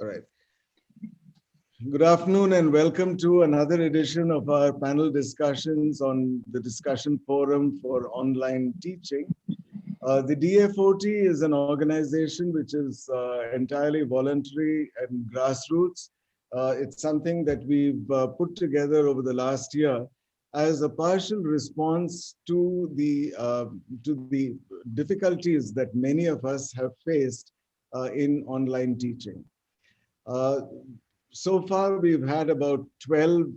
All right. Good afternoon and welcome to another edition of our panel discussions on the discussion forum for online teaching. The DFOT is an organization which is entirely voluntary and grassroots. It's something that we've put together over the last year as a partial response to the difficulties that many of us have faced in online teaching. So far, we've had about 12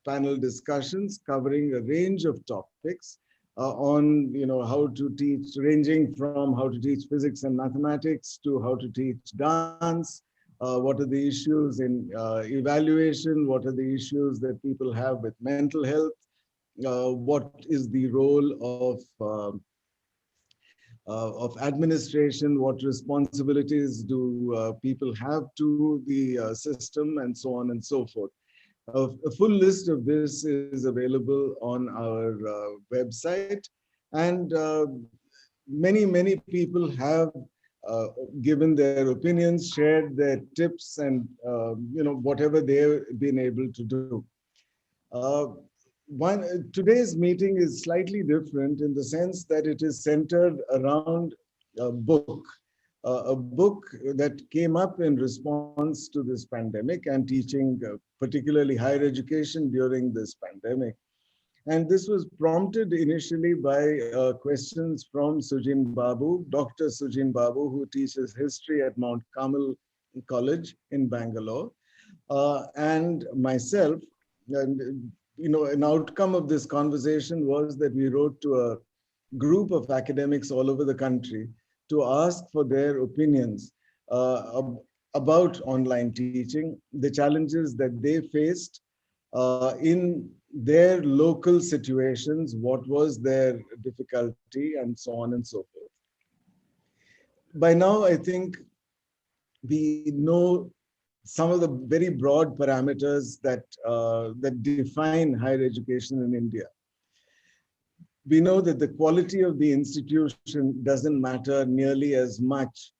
panel discussions covering a range of topics on, how to teach, ranging from how to teach physics and mathematics to how to teach dance. What are the issues in evaluation? What are the issues that people have with mental health? What is the role of administration? What responsibilities do people have to the system, and so on and so forth. A full list of this is available on our website, and many people have given their opinions, shared their tips, and whatever they've been able to do. Today's meeting is slightly different in the sense that it is centered around a book that came up in response to this pandemic and teaching, particularly higher education during this pandemic. And this was prompted initially by questions from Sujin Babu, Dr. Sujin Babu, who teaches history at Mount Carmel College in Bangalore, and myself. And an outcome of this conversation was that we wrote to a group of academics all over the country to ask for their opinions about online teaching, the challenges that they faced in their local situations, what was their difficulty, and so on and so forth. By now, I think we know some of the very broad parameters that define higher education in India. We know that the quality of the institution doesn't matter nearly as much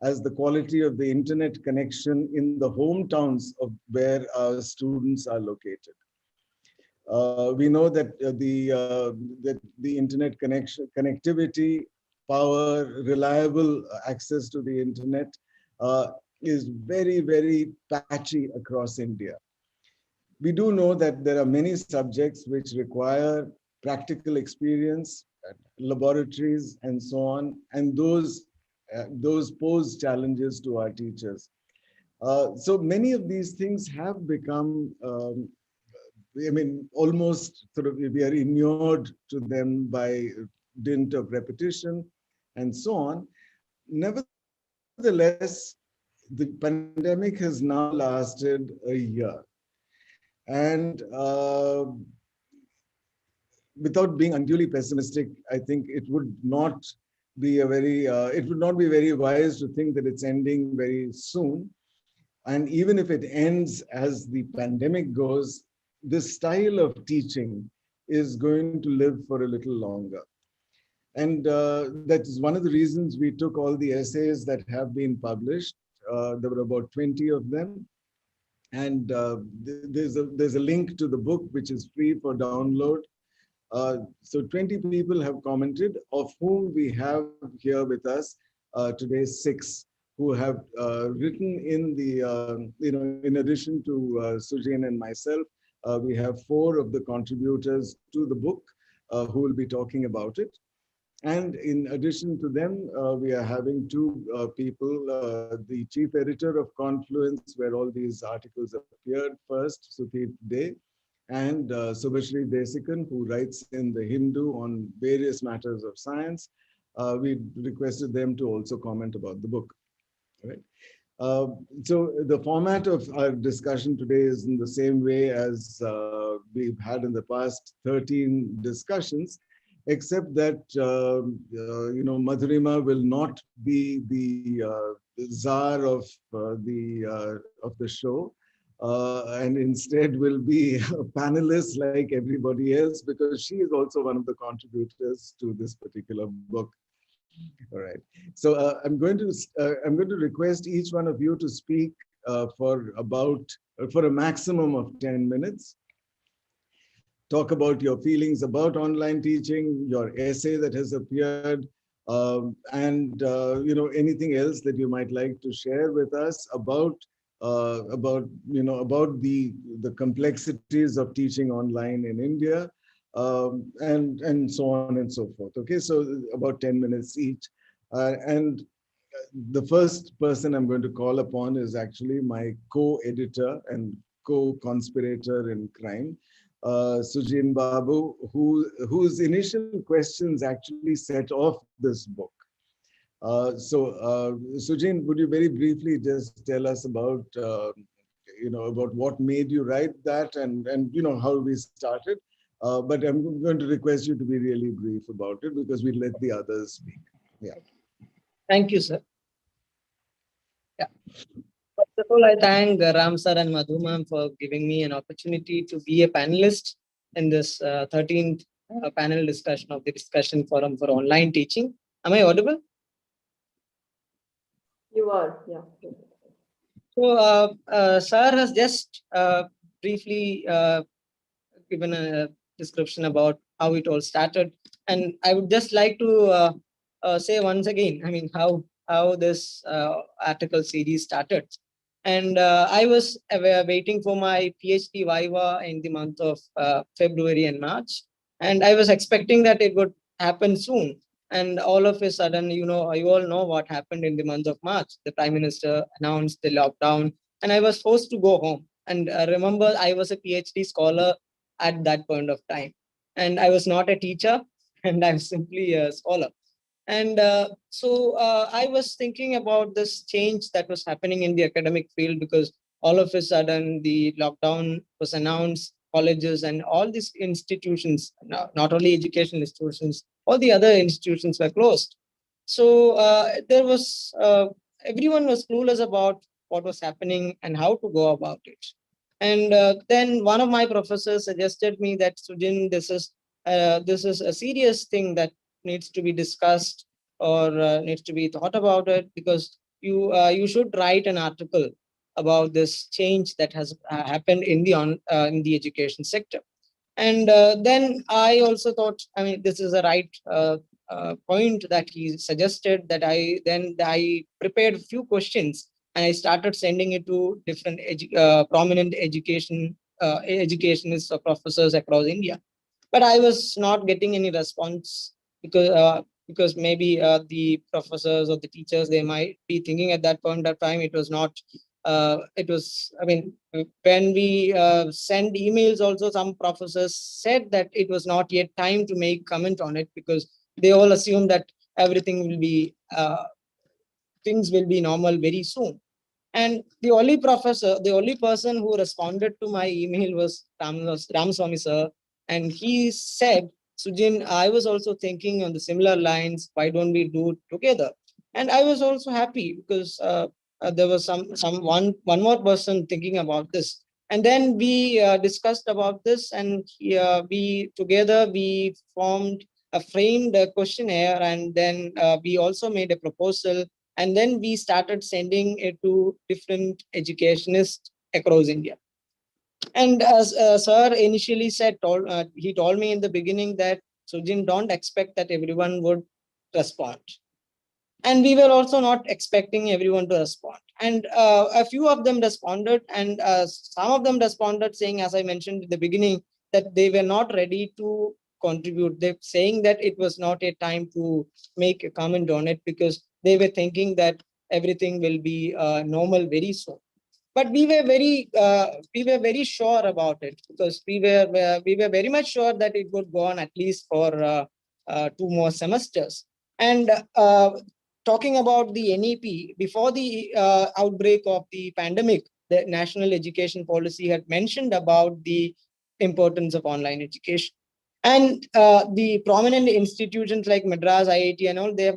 as the quality of the internet connection in the hometowns of where our students are located. We know that the internet connectivity, power, reliable access to the internet is very, very patchy across India. We do know that there are many subjects which require practical experience, laboratories, and so on, and those pose challenges to our teachers. So many of these things have become, almost sort of, we are inured to them by dint of repetition and so on. Nevertheless, the pandemic has now lasted a year. And without being unduly pessimistic, I think it would not be very wise to think that it's ending very soon. And even if it ends as the pandemic goes, this style of teaching is going to live for a little longer. And that is one of the reasons we took all the essays that have been published. There were about 20 of them. And there's a link to the book, which is free for download. So 20 people have commented, of whom we have here with us today 6 who have written in the, in addition to Sujin and myself, we have 4 of the contributors to the book who will be talking about it. And in addition to them, we are having 2 people, the chief editor of Confluence, where all these articles appeared first, Sutirth, and Shubashree Desikan, who writes in the Hindu on various matters of science. We requested them to also comment about the book. Right? So the format of our discussion today is in the same way as we've had in the past 13 discussions, except that Madhurima will not be the czar of the show, and instead will be a panelist like everybody else, because she is also one of the contributors to this particular book. All right. So I'm going to request each one of you to speak for a maximum of 10 minutes. Talk about your feelings about online teaching, your essay that has appeared, and anything else that you might like to share with us about the complexities of teaching online in India, and so on and so forth. Okay, so about 10 minutes each, and the first person I'm going to call upon is actually my co-editor and co-conspirator in crime, Sujin Babu, whose initial questions actually set off this book. Sujin, would you very briefly just tell us about what made you write that, and how we started? But I'm going to request you to be really brief about it because we let the others speak. Yeah. Thank you, sir. Yeah. First of all, I thank Ram sir and Madhurima for giving me an opportunity to be a panelist in this 13th panel discussion of the discussion forum for online teaching. Am I audible? You are, yeah. So, sir has just briefly given a description about how it all started, and I would just like to say once again, I mean, how this article series started. And I was waiting for my PhD viva in the month of February and March, and I was expecting that it would happen soon. And all of a sudden, you all know what happened in the month of March. The Prime Minister announced the lockdown, and I was forced to go home. And remember, I was a PhD scholar at that point of time, and I was not a teacher, and I'm simply a scholar. And I was thinking about this change that was happening in the academic field, because all of a sudden the lockdown was announced. Colleges and all these institutions, not only education institutions, all the other institutions were closed. So there was everyone was clueless about what was happening and how to go about it. And then one of my professors suggested me that, Sujin, this is a serious thing that needs to be discussed, or needs to be thought about it, because you should write an article about this change that has happened in the education sector. And then I also thought, I mean, this is a right point that he suggested. That I prepared a few questions, and I started sending it to different prominent educationists or professors across India. But I was not getting any response, because maybe the professors or the teachers, they might be thinking at that point of time it was not. It was, I mean, when we send emails, also some professors said that it was not yet time to make comment on it, because they all assume that everything will be things will be normal very soon. And the only person who responded to my email was Ramaswamy sir. And he said, Sujin, I was also thinking on the similar lines. Why don't we do it together? And I was also happy, because there was one more person thinking about this. And then we discussed about this, and we formed a framed questionnaire, and then we also made a proposal, and then we started sending it to different educationists across India. And as sir initially he told me in the beginning that, Sujin, don't expect that everyone would respond. And we were also not expecting everyone to respond. And a few of them responded, and some of them responded saying, as I mentioned in the beginning, that they were not ready to contribute. They're saying that it was not a time to make a comment on it, because they were thinking that everything will be normal very soon. But we were very sure about it, because we were very much sure that it would go on at least for 2 more semesters. And talking about the NEP, before the outbreak of the pandemic, the National Education Policy had mentioned about the importance of online education. And the prominent institutions like Madras, IIT, and all, they had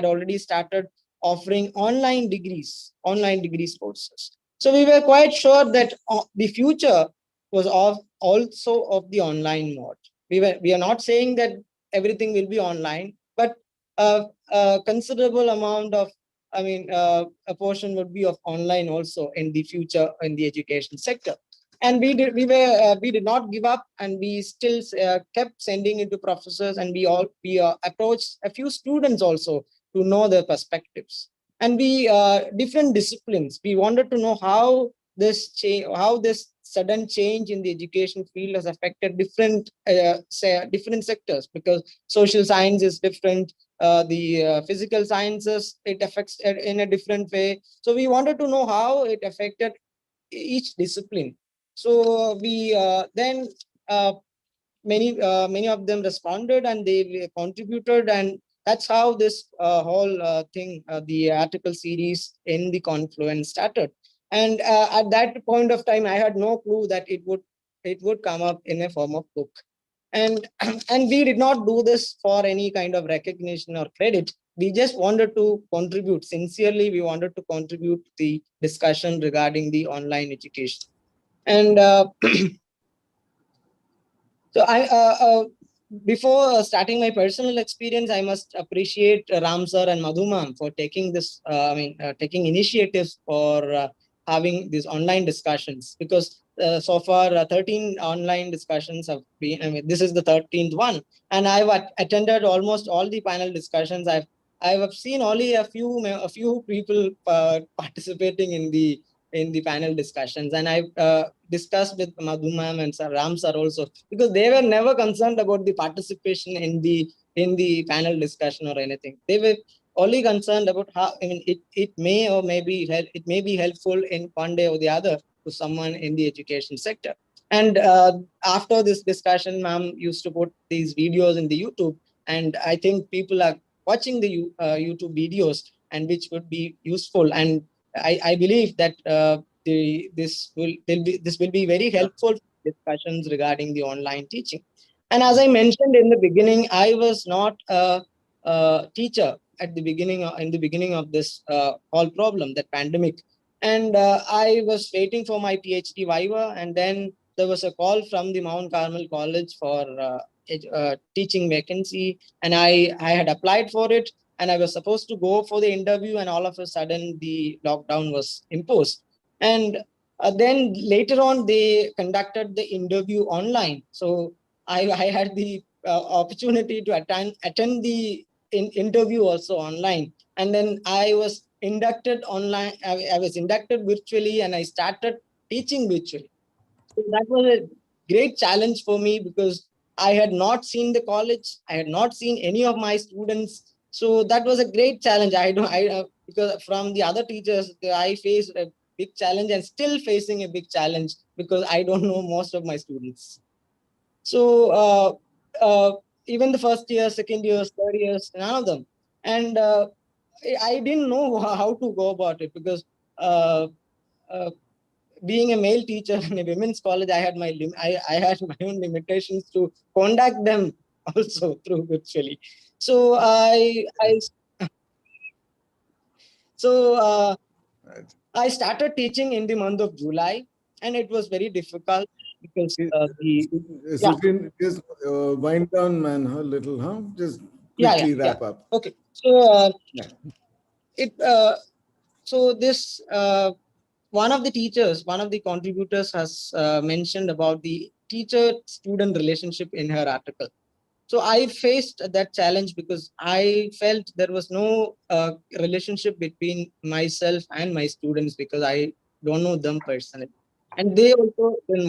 already started offering online degrees courses. So we were quite sure that the future was also of the online mode. We are not saying that everything will be online, but a considerable amount of, a portion would be of online also in the future in the education sector. And we did not give up, and we still kept sending it to professors, and we approached a few students also to know their perspectives. And we different disciplines. We wanted to know how this sudden change in the education field has affected different sectors, because social science is different, the physical sciences, it affects it in a different way. So we wanted to know how it affected each discipline. So we then many of them responded, and they contributed, and that's how this whole thing, the article series in the Confluence started. And at that point of time, I had no clue that it would come up in a form of book. And and we did not do this for any kind of recognition or credit. We just wanted to contribute sincerely. We wanted to contribute the discussion regarding the online education. And so before starting my personal experience, I must appreciate Ram sir and Madhumam for taking this, taking initiatives for having these online discussions, because so far 13 online discussions have been, this is the 13th one, and I've attended almost all the panel discussions. I have seen only a few people participating in the panel discussions, and I've discussed with Madhumam and Sir Ram sir also, because they were never concerned about the participation in the panel discussion or anything. They were only concerned about how, it may or maybe it may be helpful in one day or the other to someone in the education sector. And after this discussion, ma'am used to put these videos in the YouTube, and I think people are watching the YouTube videos, and which would be useful. And I believe that this will be very helpful for discussions regarding the online teaching. And as I mentioned in the beginning, I was not a teacher at the beginning, in the beginning of this whole problem, that pandemic. And I was waiting for my PhD viva, and then there was a call from the Mount Carmel College for teaching vacancy, and I had applied for it, and I was supposed to go for the interview, and all of a sudden the lockdown was imposed. And then later on, they conducted the interview online. So I had the opportunity to attend the interview also online. And then I was inducted online. I was inducted virtually, and I started teaching virtually. So that was a great challenge for me, because I had not seen the college. I had not seen any of my students. So that was a great challenge. I don't, I Because from the other teachers, I faced a big challenge, and still facing a big challenge, because I don't know most of my students. So even the first year, second years, third years, none of them. And I didn't know how to go about it, because uh, uh, being a male teacher in a women's college, I had my own limitations to contact them also through virtually. So so Right. I started teaching in the month of July, and it was very difficult, because yeah, Sujin, just wind down, man, a little, huh? Just quickly yeah. wrap up. Okay. So Yeah. it so this one of the contributors has mentioned about the teacher-student relationship in her article. So I faced that challenge, because I felt there was no relationship between myself and my students, because I don't know them personally, and they also didn't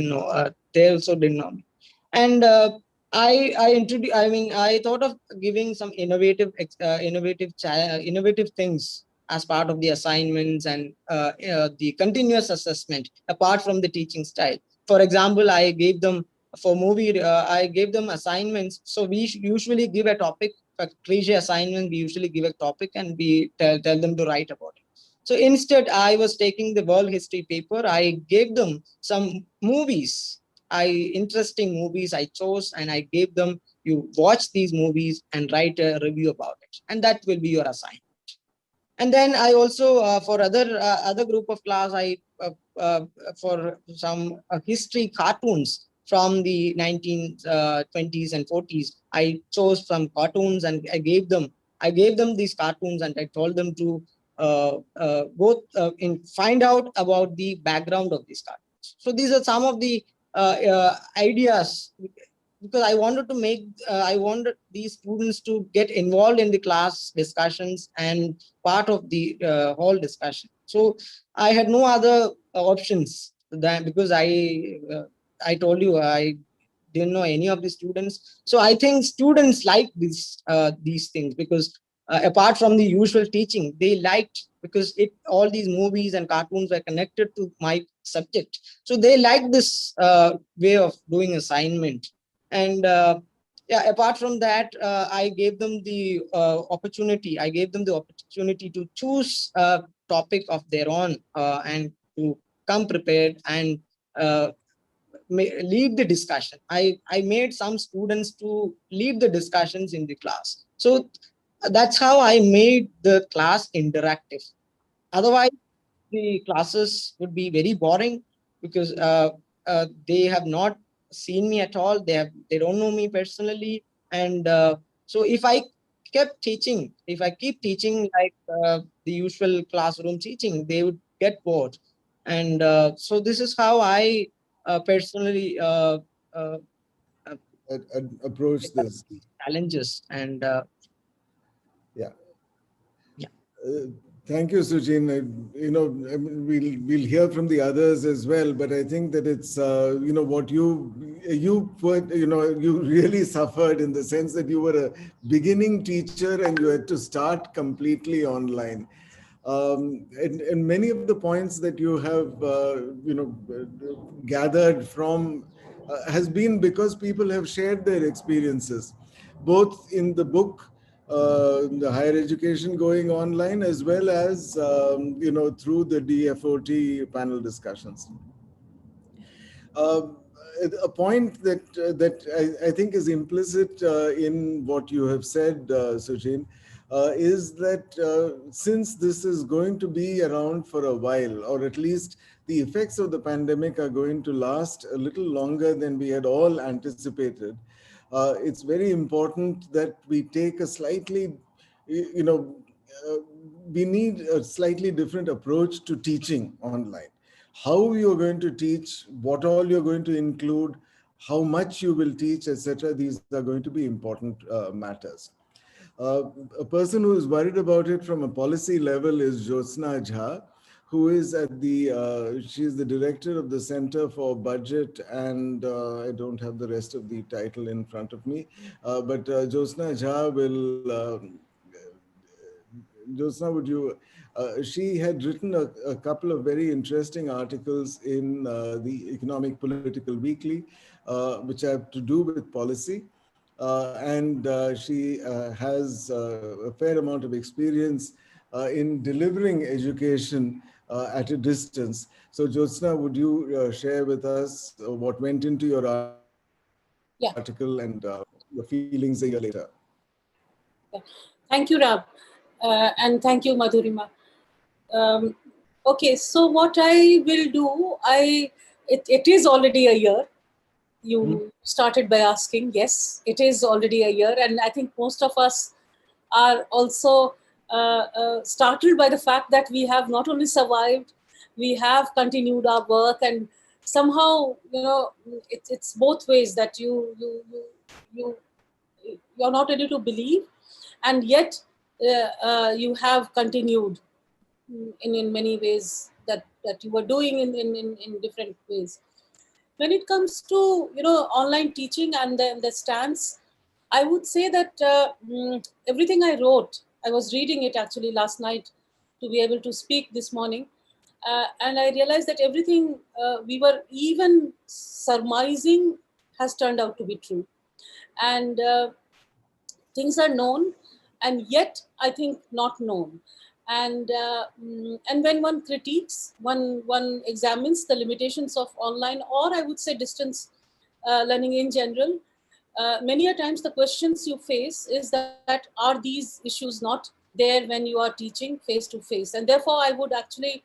know. They also didn't know me. And I thought of giving some innovative things as part of the assignments, and the continuous assessment apart from the teaching style. For example, I gave them assignments. So we usually give a topic, a cliche assignment. We usually give a topic, and we tell them to write about it. So instead, I was taking the world history paper. I gave them some movies, interesting movies I chose, and I gave them, you watch these movies and write a review about it, and that will be your assignment. And then I also for other group of class, I for some history cartoons from the 1920s and 40s, I chose some cartoons, and I gave them I gave them these cartoons and I told them to go find out about the background of these cartoons. So these are some of the ideas, because I wanted to make, I wanted these students to get involved in the class discussions and part of the whole discussion. So I had no other options than, because I told you I didn't know any of the students. So I think students like these things, because apart from the usual teaching, they liked, because it all these movies and cartoons were connected to my subject. So they like this way of doing assignment. And yeah, apart from that, I gave them the opportunity. I gave them the opportunity to choose a topic of their own and to come prepared and uh, lead the discussion. I made some students to lead the discussions in the class. So that's how I made the class interactive. Otherwise, the classes would be very boring, because they have not seen me at all. They don't know me personally. And so if I keep teaching like the usual classroom teaching, they would get bored. And so this is how I personally uh, uh, Approach this. challenges. And Yeah. yeah. Uh, Thank you, Sujin. I mean, we'll hear from the others as well, but I think that it's what you put, you really suffered in the sense that you were a beginning teacher and you had to start completely online. And many of the points that you have gathered from has been because people have shared their experiences, both in the book, the higher education going online, as well as through the DFOT panel discussions. Uh, a point that I think is implicit in what you have said, Sujin, is that since this is going to be around for a while, or at least the effects of the pandemic are going to last a little longer than we had all anticipated, it's very important that we take a slightly, you know, uh, we need a slightly different approach to teaching online. How you're going to teach, what all you're going to include, how much you will teach, etc. These are going to be important matters. Uh, a person who is worried about it from a policy level is Jyotsna Jha, who is at she is the director of the Center for Budget, and I don't have the rest of the title in front of me, but Jyotsna Jha will Jyotsna, would you? She had written a couple of very interesting articles in the Economic Political Weekly, which have to do with policy. And she has a fair amount of experience in delivering education at a distance. So, Jyotsna, would you share with us what went into your article and Yeah. your feelings a year later? Thank you, Rab, and thank you, Madhurima. Um, okay, so what I will do, it is already a year. You started by asking, yes, it is already a year, and I think most of us are also startled by the fact that we have not only survived, we have continued our work, and somehow, it's both ways that you you're not ready to believe, and yet you have continued in many ways that you were doing in different ways. When it comes to online teaching and the stance, I would say that everything I wrote, I was reading it actually last night to be able to speak this morning, and I realized that everything we were even surmising has turned out to be true. And things are known, and yet I think not known. And when one critiques, one examines the limitations of online, or I would say distance learning in general, many a times the questions you face is that are these issues not there when you are teaching face to face? And therefore I would actually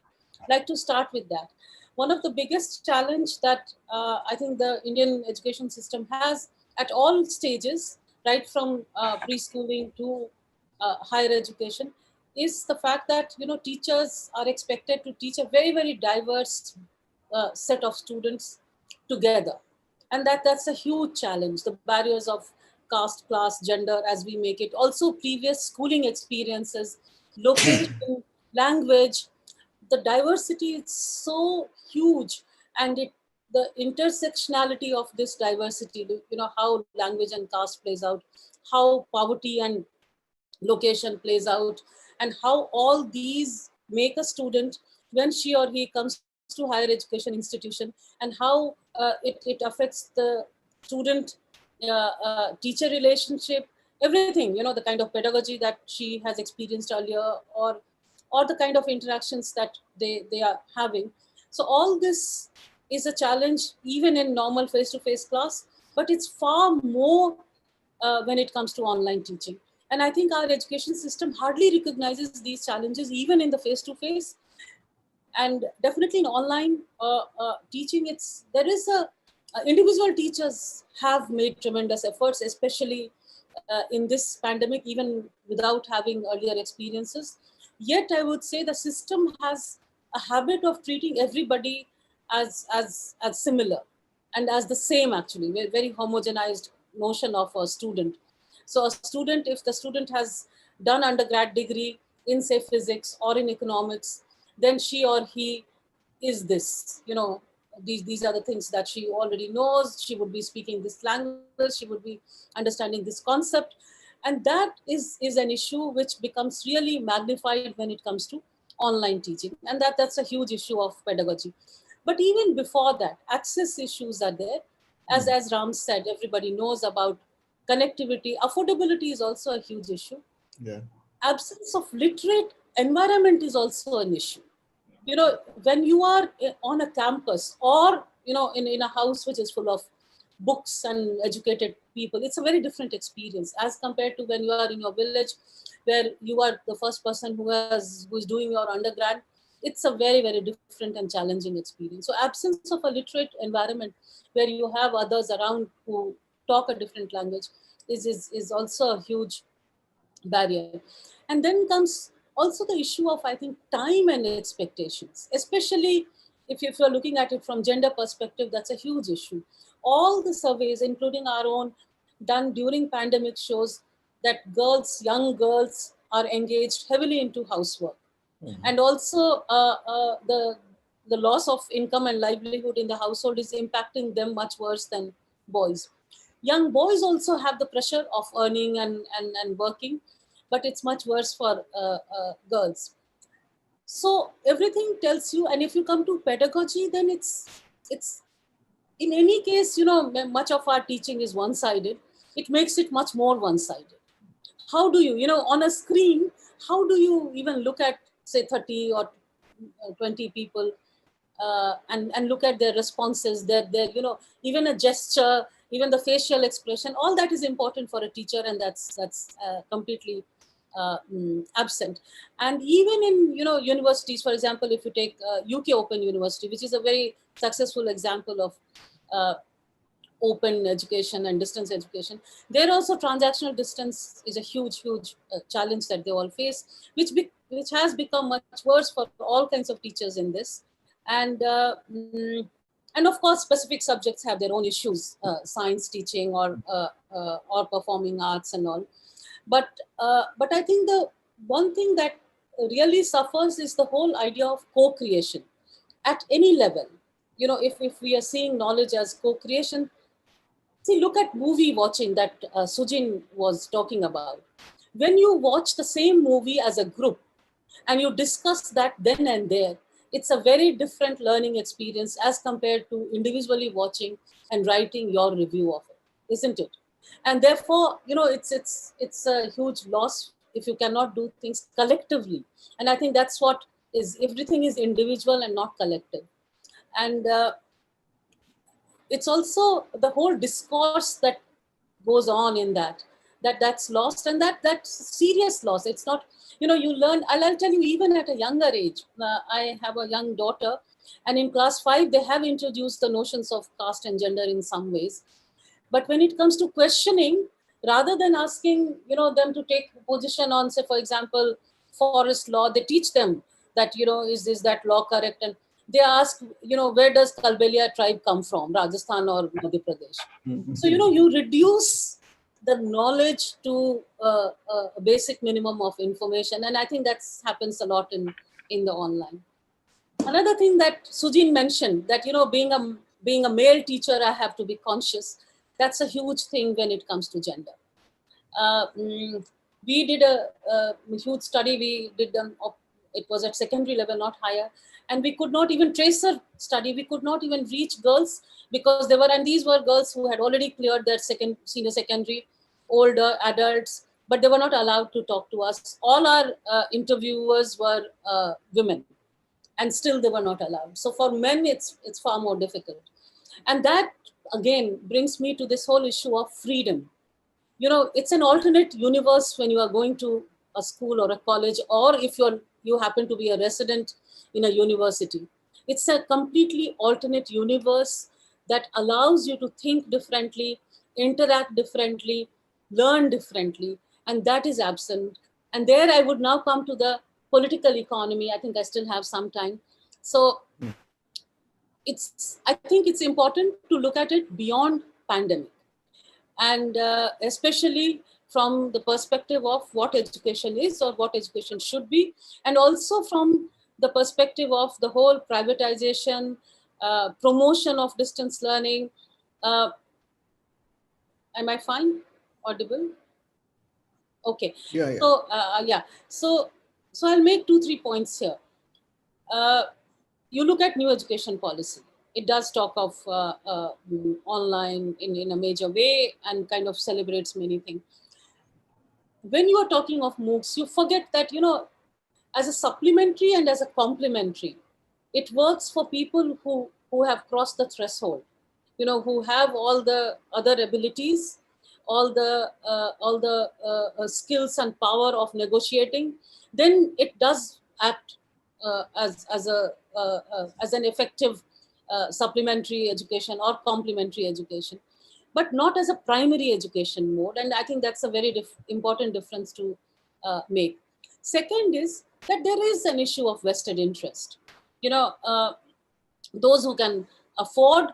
like to start with that. One of the biggest challenge that I think the Indian education system has at all stages, right from preschooling to higher education is the fact that, teachers are expected to teach a very, very diverse set of students together. And that's a huge challenge. The barriers of caste, class, gender, as we make it, also previous schooling experiences, location, language, the diversity is so huge, and the intersectionality of this diversity, how language and caste plays out, how poverty and location plays out, and how all these make a student when she or he comes to higher education institution, and how it affects the student teacher relationship, everything, the kind of pedagogy that she has experienced earlier, or the kind of interactions that they are having. So all this is a challenge even in normal face-to-face class, but it's far more when it comes to online teaching. And I think our education system hardly recognizes these challenges even in the face-to-face, and definitely in online teaching. There is individual teachers have made tremendous efforts, especially in this pandemic, even without having earlier experiences. Yet I would say the system has a habit of treating everybody as similar and as the same, actually, very homogenized notion of a student. So a student, if the student has done undergrad degree in, say, physics or in economics, then she or he is this, these are the things that she already knows. She would be speaking this language, she would be understanding this concept. And that is an issue which becomes really magnified when it comes to online teaching. And that's a huge issue of pedagogy. But even before that, access issues are there. As Ram said, everybody knows about connectivity. Affordability is also a huge issue. Yeah. Absence of literate environment is also an issue. When you are on a campus, or in a house which is full of books and educated people, it's a very different experience as compared to when you are in your village, where you are the first person who's doing your undergrad. It's a very, very different and challenging experience. So absence of a literate environment where you have others around who talk a different language is also a huge barrier. And then comes also the issue of, I think, time and expectations, especially if you're looking at it from gender perspective. That's a huge issue. All the surveys, including our own, done during pandemic, shows that young girls are engaged heavily into housework. And also the loss of income and livelihood in the household is impacting them much worse than boys. Young boys also have the pressure of earning and working, but it's much worse for girls. So everything tells you, and if you come to pedagogy, then it's in any case, much of our teaching is one-sided. It makes it much more one-sided. How do you, on a screen, how do you even look at, say, 30 or 20 people and look at their responses, their even a gesture, even the facial expression, all that is important for a teacher, and that's completely absent. And even in universities, for example, if you take UK Open University, which is a very successful example of open education and distance education, there also transactional distance is a huge challenge that they all face, which has become much worse for all kinds of teachers in this. And of course, specific subjects have their own issues, science teaching or performing arts and all. But I think the one thing that really suffers is the whole idea of co-creation at any level. If we are seeing knowledge as co-creation, see, look at movie watching that Sujin was talking about. When you watch the same movie as a group and you discuss that then and there, it's a very different learning experience as compared to individually watching and writing your review of it, isn't it? And therefore, it's a huge loss if you cannot do things collectively. And I think that's what is, everything is individual and not collective. And it's also the whole discourse that goes on in that's lost, and that's serious loss. It's not, you learn, I'll tell you, even at a younger age, I have a young daughter, and in class 5 they have introduced the notions of caste and gender in some ways. But when it comes to questioning, rather than asking, them to take position on, say, for example, forest law. They teach them that, is this, that law correct? And they ask, where does Kalbelia tribe come from, Rajasthan or Madhya Pradesh? So, you reduce the knowledge to a basic minimum of information. And I think that happens a lot in the online. Another thing that Sujin mentioned, that, being a male teacher, I have to be conscious. That's a huge thing when it comes to gender. We did a huge study. We did it was at secondary level, not higher, and we could not even trace a study. We could not even reach girls, because and these were girls who had already cleared their senior secondary, older adults, but they were not allowed to talk to us. All our interviewers were women, and still they were not allowed. So for men, it's far more difficult. And that again brings me to this whole issue of freedom. It's an alternate universe when you are going to a school or a college, or if you happen to be a resident in a university. It's a completely alternate universe that allows you to think differently, interact differently, learn differently, and that is absent. And there I would now come to the political economy. I think I still have some time. So I think it's important to look at it beyond pandemic, and especially from the perspective of what education is or what education should be, and also from the perspective of the whole privatization, promotion of distance learning. Uh, am I fine? Audible? Okay. Yeah. So so I'll make 2-3 points here. You look at new education policy. It does talk of online in a major way and kind of celebrates many things. When you are talking of MOOCs, you forget that, as a supplementary and as a complementary, it works for people who have crossed the threshold, who have all the other abilities, all the skills and power of negotiating. Then it does act as an effective supplementary education or complementary education, but not as a primary education mode. And I think that's a very important difference to make. Second is that there is an issue of vested interest. Those who can afford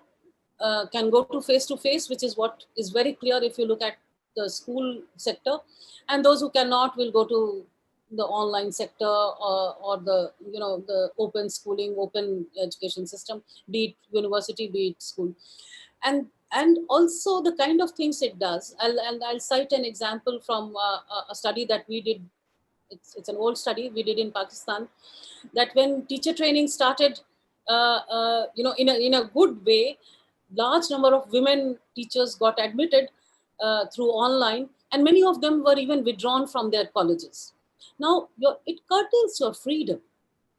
can go to face, which is what is very clear if you look at the school sector, and those who cannot will go to the online sector, or the the open schooling, open education system, be it university, be it school. And also the kind of things it does. I'll cite an example from a study that we did. It's an old study we did in Pakistan, that when teacher training started, in a good way, large number of women teachers got admitted through online, and many of them were even withdrawn from their colleges. Now, it curtails your freedom,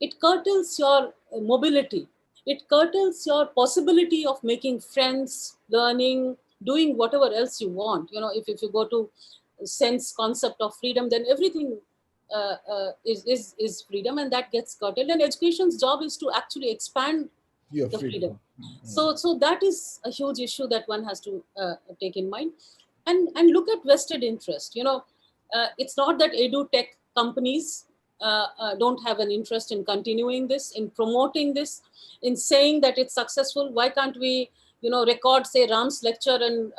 it curtails your mobility, it curtails your possibility of making friends, learning, doing whatever else you want. If you go to sense concept of freedom, then everything is freedom, and that gets curtailed. And education's job is to actually expand the freedom. So that is a huge issue that one has to take in mind, and look at vested interest. It's not that edu tech companies don't have an interest in continuing this, in promoting this, in saying that it's successful. Why can't we, record, say, Ram's lecture and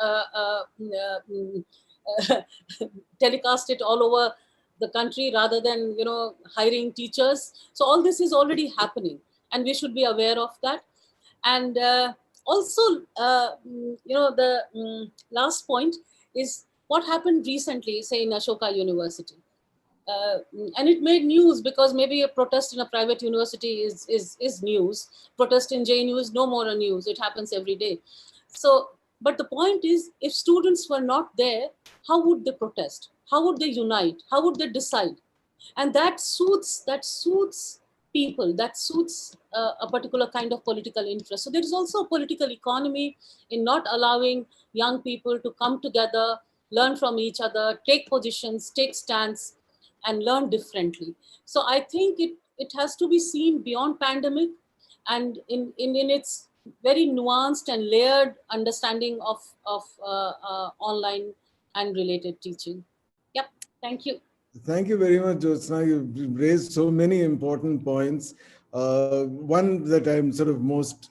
telecast it all over the country rather than, hiring teachers? So all this is already happening, and we should be aware of that. And also, the last point is what happened recently, say, in Ashoka University. And it made news because maybe a protest in a private university is news. Protest in JNU is no more a news. It happens every day. So, but the point is, if students were not there, how would they protest? How would they unite? How would they decide? And that suits people, that suits a particular kind of political interest. So there is also a political economy in not allowing young people to come together, learn from each other, take positions, take stands, and learn differently. So I think it has to be seen beyond pandemic, and in its very nuanced and layered understanding of online and related teaching. Yep, thank you. Thank you very much, Jyotsna. You've raised so many important points. One that I'm sort of most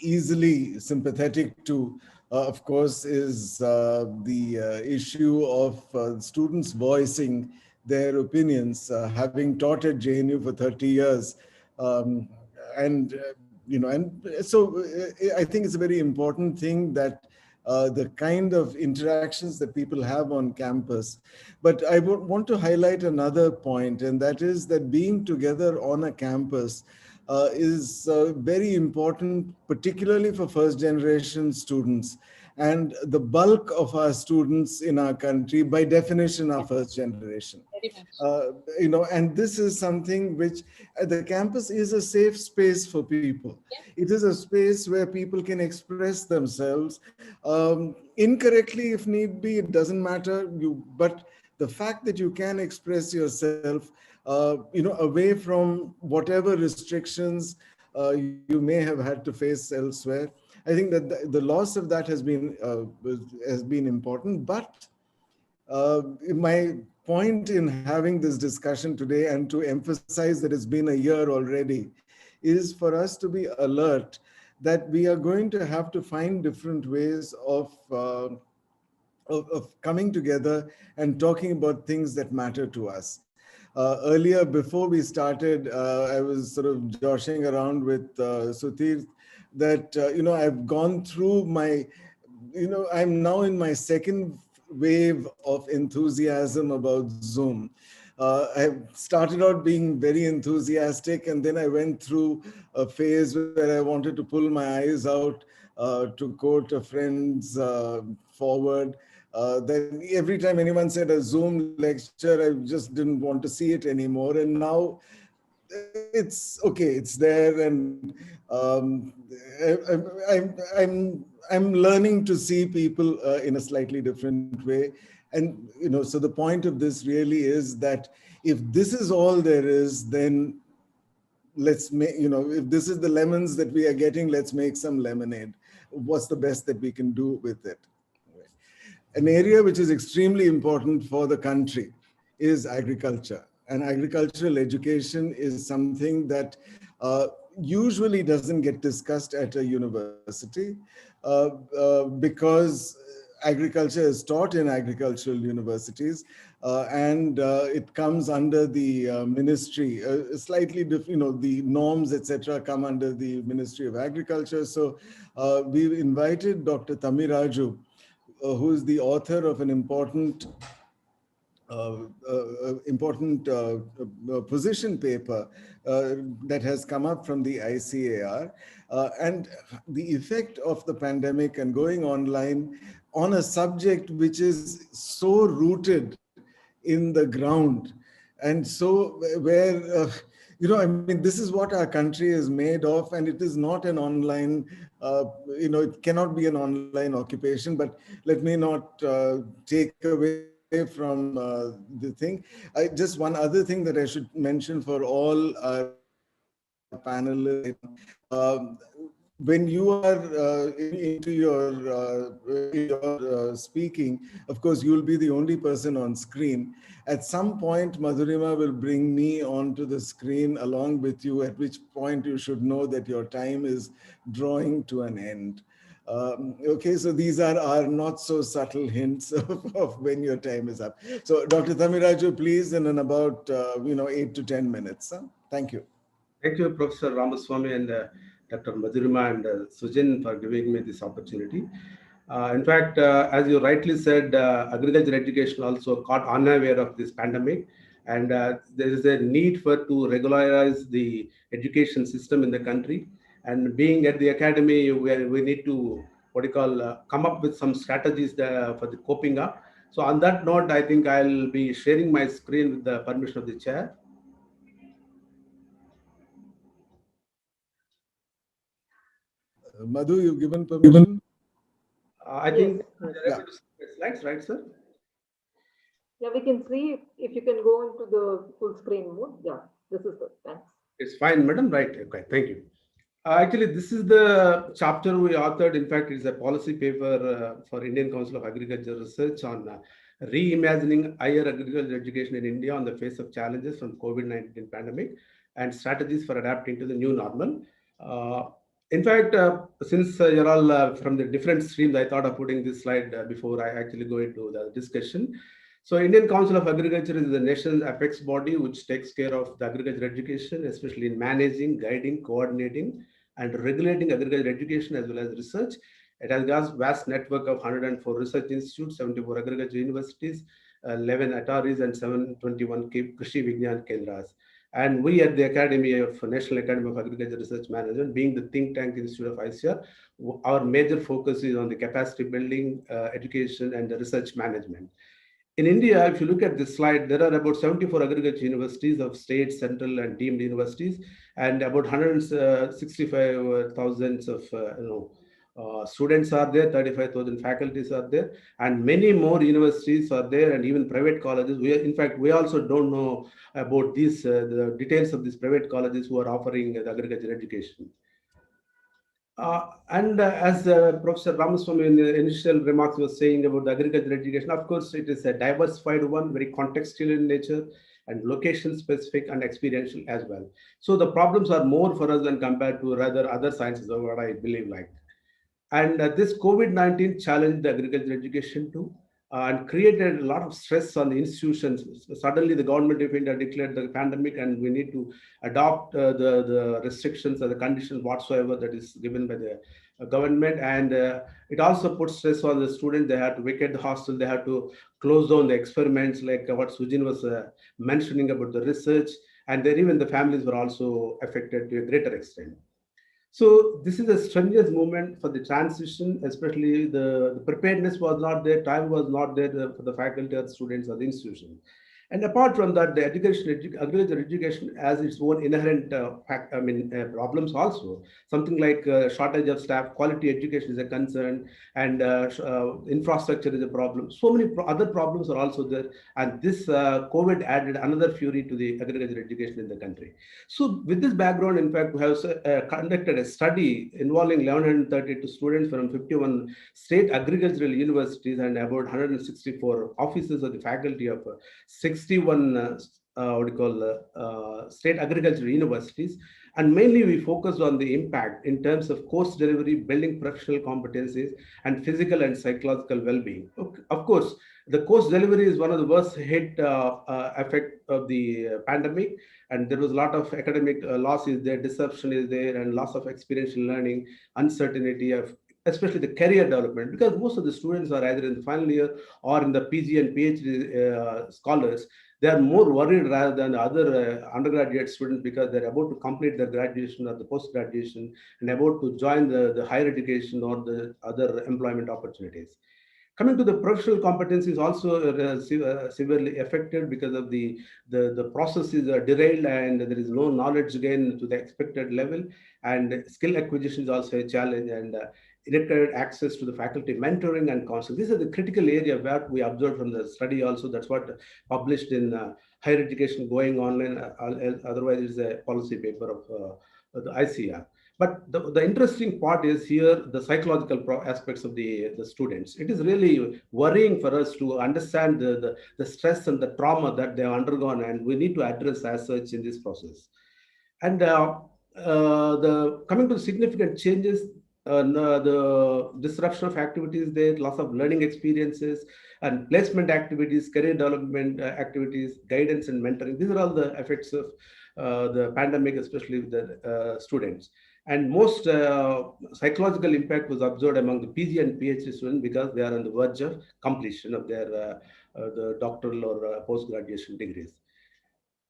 easily sympathetic to, of course, is the issue of students voicing their opinions. Having taught at JNU for 30 years, um, and and so I think it's a very important thing that the kind of interactions that people have on campus. But I would want to highlight another point, and that is that being together on a campus is very important, particularly for first generation students. And the bulk of our students in our country, by definition, are first generation. Very much. And this is something which the campus is a safe space for people. It is a space where people can express themselves incorrectly if need be. It doesn't matter. But the fact that you can express yourself, away from whatever restrictions you may have had to face elsewhere, I think that the loss of that has been important. But my point in having this discussion today, and to emphasize that it's been a year already, is for us to be alert that we are going to have to find different ways of coming together and talking about things that matter to us. Earlier, before we started, I was sort of joshing around with Sutirth that, I've gone through I'm now in my second wave of enthusiasm about Zoom. I started out being very enthusiastic, and then I went through a phase where I wanted to pull my eyes out, to quote a friend's forward. Then every time anyone said a Zoom lecture, I just didn't want to see it anymore. And now it's okay, it's there, and I'm learning to see people in a slightly different way. And so the point of this really is that if this is all there is, then let's make, if this is the lemons that we are getting, let's make some lemonade. What's the best that we can do with it? An area which is extremely important for the country is agriculture. And agricultural education is something that usually doesn't get discussed at a university because agriculture is taught in agricultural universities, and it comes under the ministry, slightly different, the norms, etc., come under the Ministry of Agriculture. So we've invited Dr. Thammi Raju, who is the author of an important position paper that has come up from the ICAR, and the effect of the pandemic and going online on a subject which is so rooted in the ground, and so where I mean, this is what our country is made of, and it is not an online, it cannot be an online occupation. But let me not take away from the thing. Just one other thing that I should mention for all our panelists. When you are into your speaking, of course, you'll be the only person on screen. At some point, Madhurima will bring me onto the screen along with you, at which point you should know that your time is drawing to an end. Okay, so these are our not so subtle hints of when your time is up. So Dr. Thammi Raju, please, in about 8 to 10 minutes. Thank you. Thank you, Professor Ramaswamy and Dr. Madhurima and Sujin for giving me this opportunity. In fact, as you rightly said, agriculture education also caught unaware of this pandemic, and there is a need to regularize the education system in the country. And being at the academy, we need to come up with some strategies for the coping up. So on that note, I think I'll be sharing my screen with the permission of the chair. Madhu, you've given permission? I think you're able to see the slides, right, sir? Yeah, we can see if you can go into the full screen mode. Yeah, this is good. Thanks. It's fine, madam. Right. Okay. Thank you. Actually, this is the chapter we authored. In fact, it's a policy paper for Indian Council of Agriculture Research on reimagining higher agricultural education in India on the face of challenges from COVID-19 pandemic and strategies for adapting to the new normal. In fact, since you're all from the different streams, I thought of putting this slide before I actually go into the discussion. So Indian Council of Agriculture is the nation's apex body which takes care of the agriculture education, especially in managing, guiding, coordinating, and regulating agriculture education as well as research. It has a vast network of 104 research institutes, 74 agriculture universities, 11 Ataris, and 721 Krishi Vigyan Kendras. And we at the Academy of National Academy of Agriculture Research Management, being the think tank institute of IISER, our major focus is on the capacity building, education, and the research management. In India, if you look at this slide, there are about 74 agriculture universities of state, central, and deemed universities, and about 165,000 of students are there, 35,000 faculties are there, and many more universities are there, and even private colleges. In fact, we also don't know about these the details of these private colleges who are offering the agriculture education. As Professor Ramaswamy in the initial remarks was saying about the agriculture education, of course, it is a diversified one, very contextual in nature and location specific and experiential as well. So the problems are more for us than compared to rather other sciences, or what I believe like. And this COVID-19 challenged the agriculture education too, and created a lot of stress on the institutions. Suddenly, the government of India declared the pandemic, and we need to adopt the restrictions or the conditions whatsoever that is given by the government. And it also puts stress on the students. They had to vacate the hostel. They had to close down the experiments, like what Sujin was mentioning about the research. And then even the families were also affected to a greater extent. So this is a strenuous moment for the transition, especially the preparedness was not there, time was not there for the faculty or the students or the institution. And apart from that, the agriculture education has its own inherent problems also. Something like shortage of staff, quality education is a concern, and infrastructure is a problem. So many other problems are also there. And this COVID added another fury to the agriculture education in the country. So with this background, in fact, we have conducted a study involving 1,132 students from 51 state agricultural universities and about 164 officers of the faculty of 61 state agricultural universities, and mainly we focused on the impact in terms of course delivery, building professional competencies, and physical and psychological well-being. Of course, the course delivery is one of the worst hit effect of the pandemic, and there was a lot of academic loss is there, disruption is there, and loss of experiential learning, uncertainty of especially the career development, because most of the students are either in the final year or in the PG and PhD scholars. They are more worried rather than other undergraduate students, because they're about to complete their graduation or the post-graduation and about to join the higher education or the other employment opportunities. Coming to the professional competencies, also severely affected because of the processes are derailed and there is no knowledge gain to the expected level, and skill acquisition is also a challenge, and inadequate access to the faculty mentoring and counseling. These are the critical area where we observed from the study also. That's what published in higher education going online. Otherwise, it's a policy paper of the ICR. But the interesting part is here the psychological aspects of the students. It is really worrying for us to understand the stress and the trauma that they have undergone, and we need to address as such in this process. And coming to the significant changes, the disruption of activities there, loss of learning experiences and placement activities, career development activities, guidance and mentoring. These are all the effects of the pandemic, especially with the students. And most psychological impact was observed among the PG and PhD students, because they are on the verge of completion of their the doctoral or post-graduation degrees.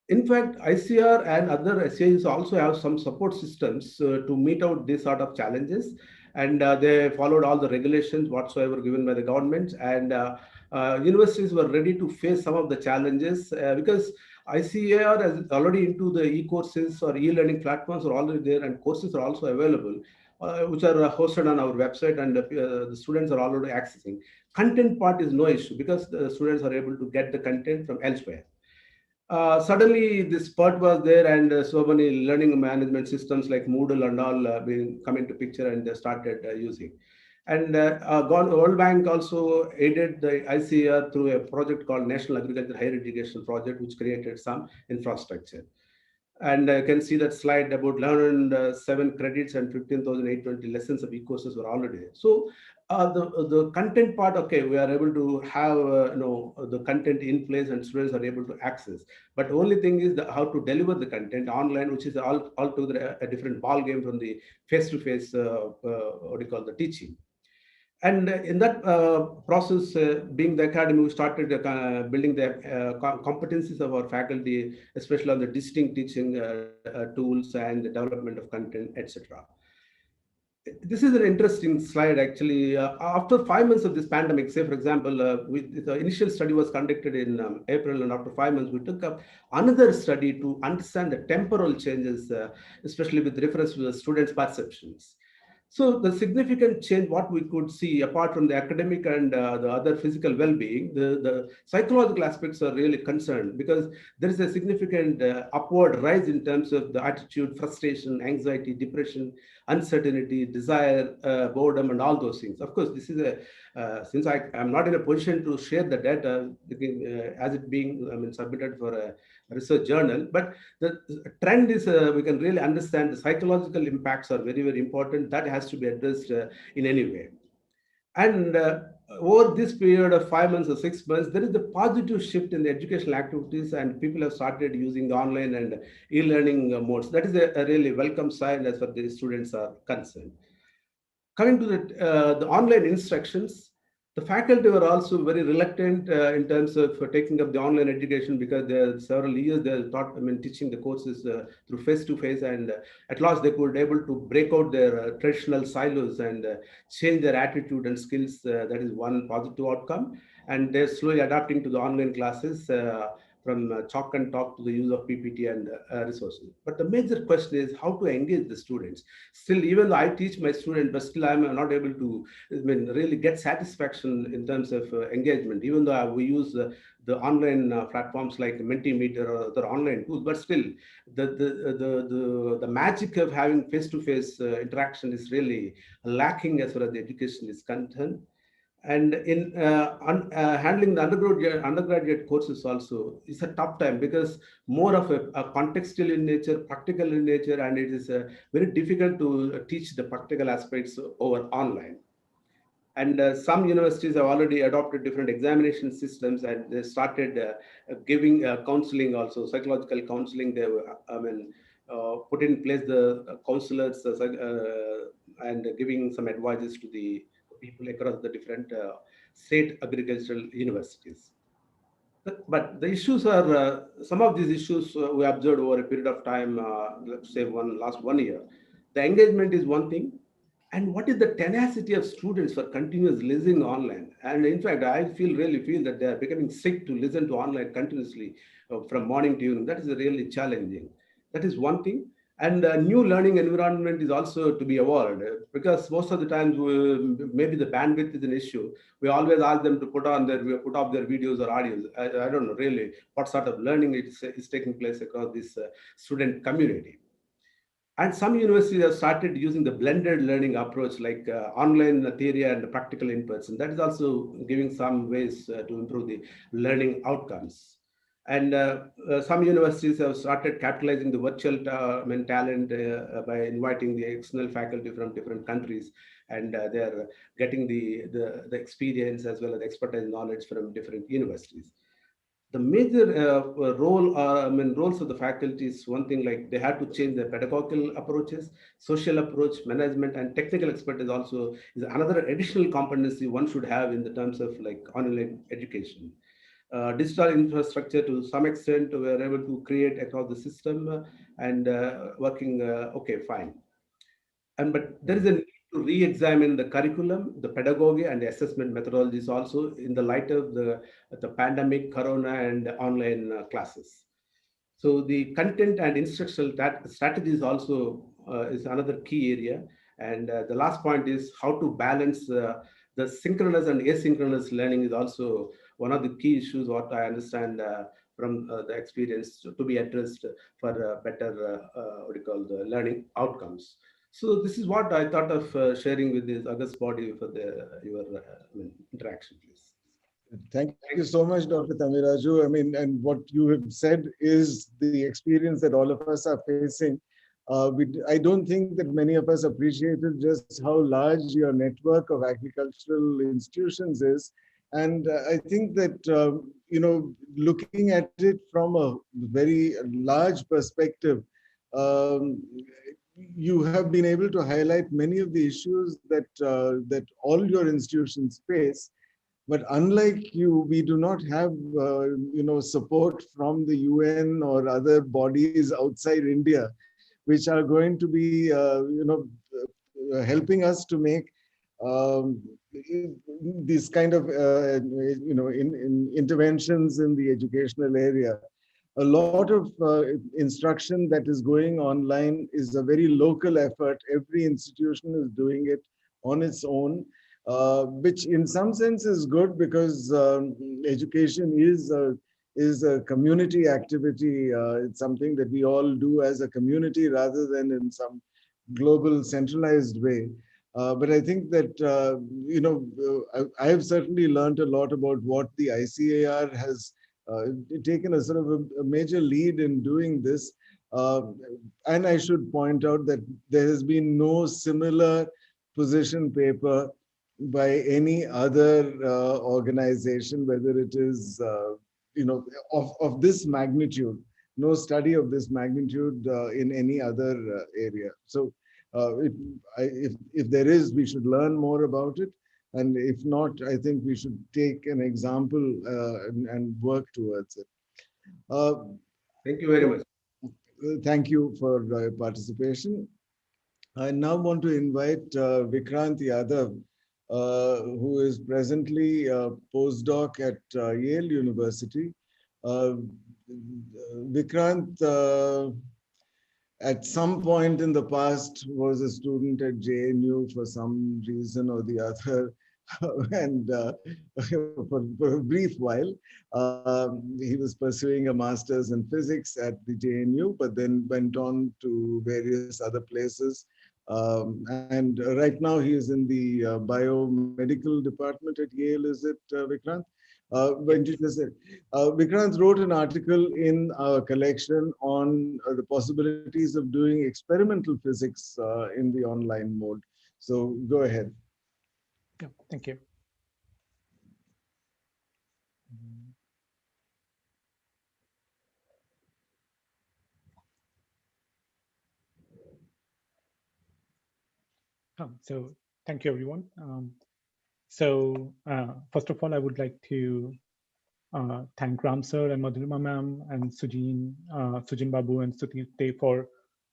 In fact, ICR and other SAs also have some support systems to meet out these sort of challenges, and they followed all the regulations whatsoever given by the government, and universities were ready to face some of the challenges because ICAR is already into the e-courses or e-learning platforms are already there, and courses are also available, which are hosted on our website, and the students are already accessing. Content part is no issue because the students are able to get the content from elsewhere. Suddenly this spurt was there, and so many learning management systems like Moodle and all being come into picture, and they started using. And World Bank also aided the IISER through a project called National Agriculture Higher Education Project, which created some infrastructure. And you can see that slide about 1107 credits and 15,820 lessons of e-courses were already there. So the content part, okay, we are able to have the content in place and students are able to access. But the only thing is how to deliver the content online, which is altogether a different ball game from the face-to-face what do you call the teaching. And in that process, being the academy, we started building the competencies of our faculty, especially on the distinct teaching tools and the development of content, etc. This is an interesting slide, actually. After 5 months of this pandemic, say, for example, the initial study was conducted in April, and after 5 months, we took up another study to understand the temporal changes, especially with reference to the students' perceptions. So the significant change, what we could see, apart from the academic and the other physical well-being, the psychological aspects are really concerned, because there is a significant upward rise in terms of the attitude, frustration, anxiety, depression, uncertainty, desire, boredom, and all those things. Of course, this is since I am not in a position to share the data as it being submitted for a research journal, but the trend is we can really understand the psychological impacts are very, very important. That has to be addressed in any way. And over this period of 5 months or 6 months, there is a positive shift in the educational activities, and people have started using the online and e-learning modes. That is a really welcome sign as far as the students are concerned. Coming to the online instructions, the faculty were also very reluctant in terms of taking up the online education, because there are several years they thought, teaching the courses through face-to-face, and at last they could able to break out their traditional silos and change their attitude and skills. That is one positive outcome. And they're slowly adapting to the online classes from chalk and talk to the use of PPT and resources. But the major question is how to engage the students. Still, even though I teach my students, but still I'm not able to really get satisfaction in terms of engagement, even though we use the online platforms like Mentimeter or other online tools, but still the magic of having face-to-face interaction is really lacking as far as the education is concerned. And in handling the undergraduate courses also, it's a tough time, because more of a contextual in nature, practical in nature, and it is very difficult to teach the practical aspects over online. And some universities have already adopted different examination systems, and they started giving counseling also, psychological counseling. They put in place the counselors and giving some advices to the people across the different state agricultural universities. But the issues are, some of these issues we observed over a period of time, let's say last 1 year. The engagement is one thing, and what is the tenacity of students for continuous listening online? And in fact, I really feel that they are becoming sick to listen to online continuously from morning to evening. That is really challenging. That is one thing. And a new learning environment is also to be evolved, because most of the times maybe the bandwidth is an issue. We always ask them to put off their videos or audios. I don't know really what sort of learning is taking place across this student community. And some universities have started using the blended learning approach, like online theory and practical inputs. And that is also giving some ways to improve the learning outcomes. And some universities have started capitalizing the virtual talent by inviting the external faculty from different countries. And they are getting the experience as well as expertise knowledge from different universities. The major roles of the faculty is one thing, like they have to change their pedagogical approaches, social approach, management, and technical expertise also is another additional competency one should have in the terms of like online education. Digital infrastructure, to some extent, we are able to create across the system and working, okay, fine. But there is a need to re-examine the curriculum, the pedagogy, and the assessment methodologies also in the light of the pandemic, corona, and online classes. So the content and instructional strategies also is another key area. And the last point is how to balance the synchronous and asynchronous learning is also one of the key issues, what I understand from the experience to be addressed for better, what do you call, the learning outcomes. So this is what I thought of sharing with this August body for your interaction, please. Thank you so much, Dr. Thammi Raju. I mean, and what you have said is the experience that all of us are facing. I don't think that many of us appreciated just how large your network of agricultural institutions is. And I think that, looking at it from a very large perspective, um, you have been able to highlight many of the issues that all your institutions face. But unlike you, we do not have, support from the UN or other bodies outside India, which are going to be, helping us to make um, these kind of, interventions in the educational area. A lot of instruction that is going online is a very local effort. Every institution is doing it on its own, which in some sense is good because education is a community activity. It's something that we all do as a community rather than in some global centralized way. But I think that, I have certainly learned a lot about what the ICAR has taken a sort of a major lead in doing this. And I should point out that there has been no similar position paper by any other organization, whether it is, of this magnitude, no study of this magnitude in any other area. So if there is, we should learn more about it. And if not, I think we should take an example and work towards it. Thank you very much. Thank you for participation. I now want to invite Vikrant Yadav, who is presently a postdoc at Yale University. Vikrant, at some point in the past, was a student at JNU for some reason or the other. And for a brief while, he was pursuing a master's in physics at the JNU, but then went on to various other places. And right now he is in the biomedical department at Yale, is it, Vikrant? Vikrant wrote an article in our collection on the possibilities of doing experimental physics in the online mode. So go ahead. Yeah, thank you. So thank you, everyone. First of all, I would like to thank Ram sir and Madhurima ma'am and Sujin, Babu and Sutirth for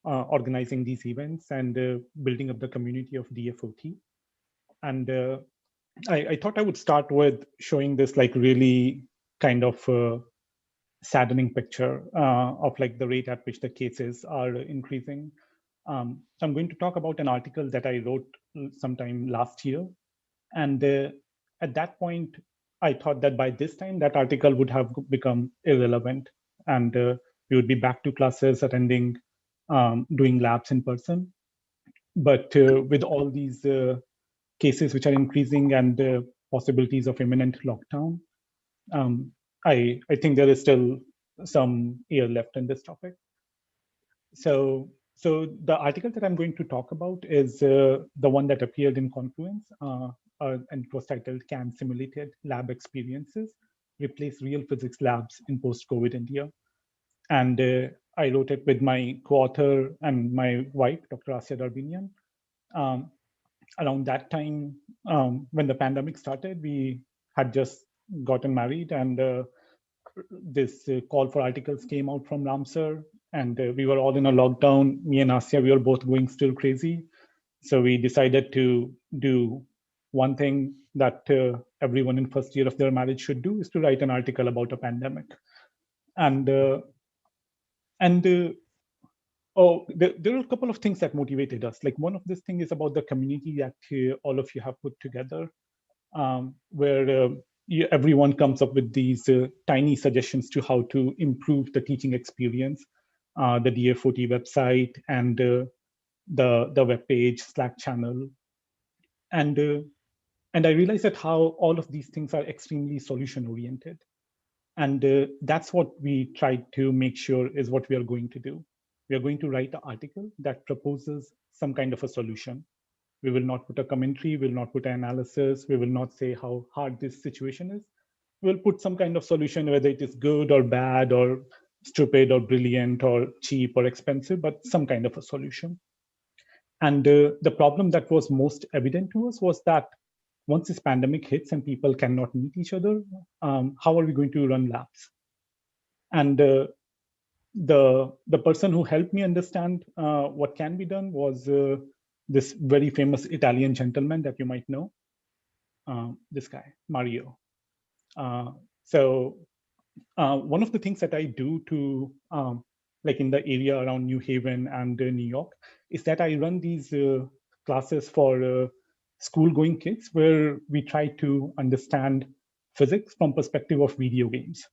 organizing these events and building up the community of DFOT. And I thought I would start with showing this like really kind of saddening picture of like the rate at which the cases are increasing. So I'm going to talk about an article that I wrote sometime last year. And at that point, I thought that by this time, that article would have become irrelevant and we would be back to classes, attending, doing labs in person. But with all these cases which are increasing and possibilities of imminent lockdown, I think there is still some air left in this topic. So the article that I'm going to talk about is the one that appeared in Confluence, and it was titled "Can Simulated Lab Experiences Replace Real Physics Labs in Post-COVID India?" And I wrote it with my co-author and my wife, Dr. Asya Darbinian. Around that time, when the pandemic started, we had just gotten married, and this call for articles came out from Ram sir, and we were all in a lockdown. Me and Asya, we were both going still crazy. So we decided to do one thing that everyone in first year of their marriage should do, is to write an article about a pandemic. And there are a couple of things that motivated us. Like one of this thing is about the community that all of you have put together, where everyone comes up with these tiny suggestions to how to improve the teaching experience, the DF40 website and the web page, Slack channel. And I realized that how all of these things are extremely solution oriented. And that's what we tried to make sure is what we are going to do. We are going to write an article that proposes some kind of a solution. We will not put a commentary, we will not put an analysis, we will not say how hard this situation is. We'll put some kind of solution, whether it is good or bad or stupid or brilliant or cheap or expensive, but some kind of a solution. And the problem that was most evident to us was that once this pandemic hits and people cannot meet each other, how are we going to run labs? And the person who helped me understand what can be done was this very famous Italian gentleman that you might know, this guy, Mario. So one of the things that I do to, like in the area around New Haven and New York, is that I run these classes for school-going kids where we try to understand physics from perspective of video games.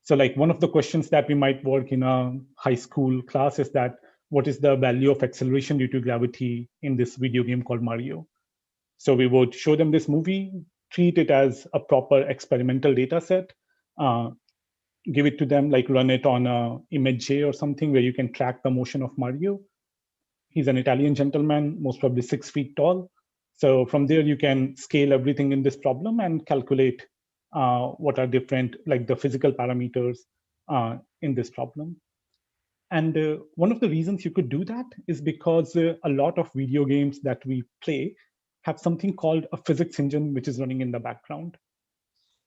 So like one of the questions that we might work in a high school class is that, what is the value of acceleration due to gravity in this video game called Mario? So we would show them this movie, treat it as a proper experimental data set, give it to them, like run it on a ImageJ or something where you can track the motion of Mario. He's an Italian gentleman, most probably 6 feet tall. So from there, you can scale everything in this problem and calculate what are different, like the physical parameters in this problem. And one of the reasons you could do that is because a lot of video games that we play have something called a physics engine, which is running in the background.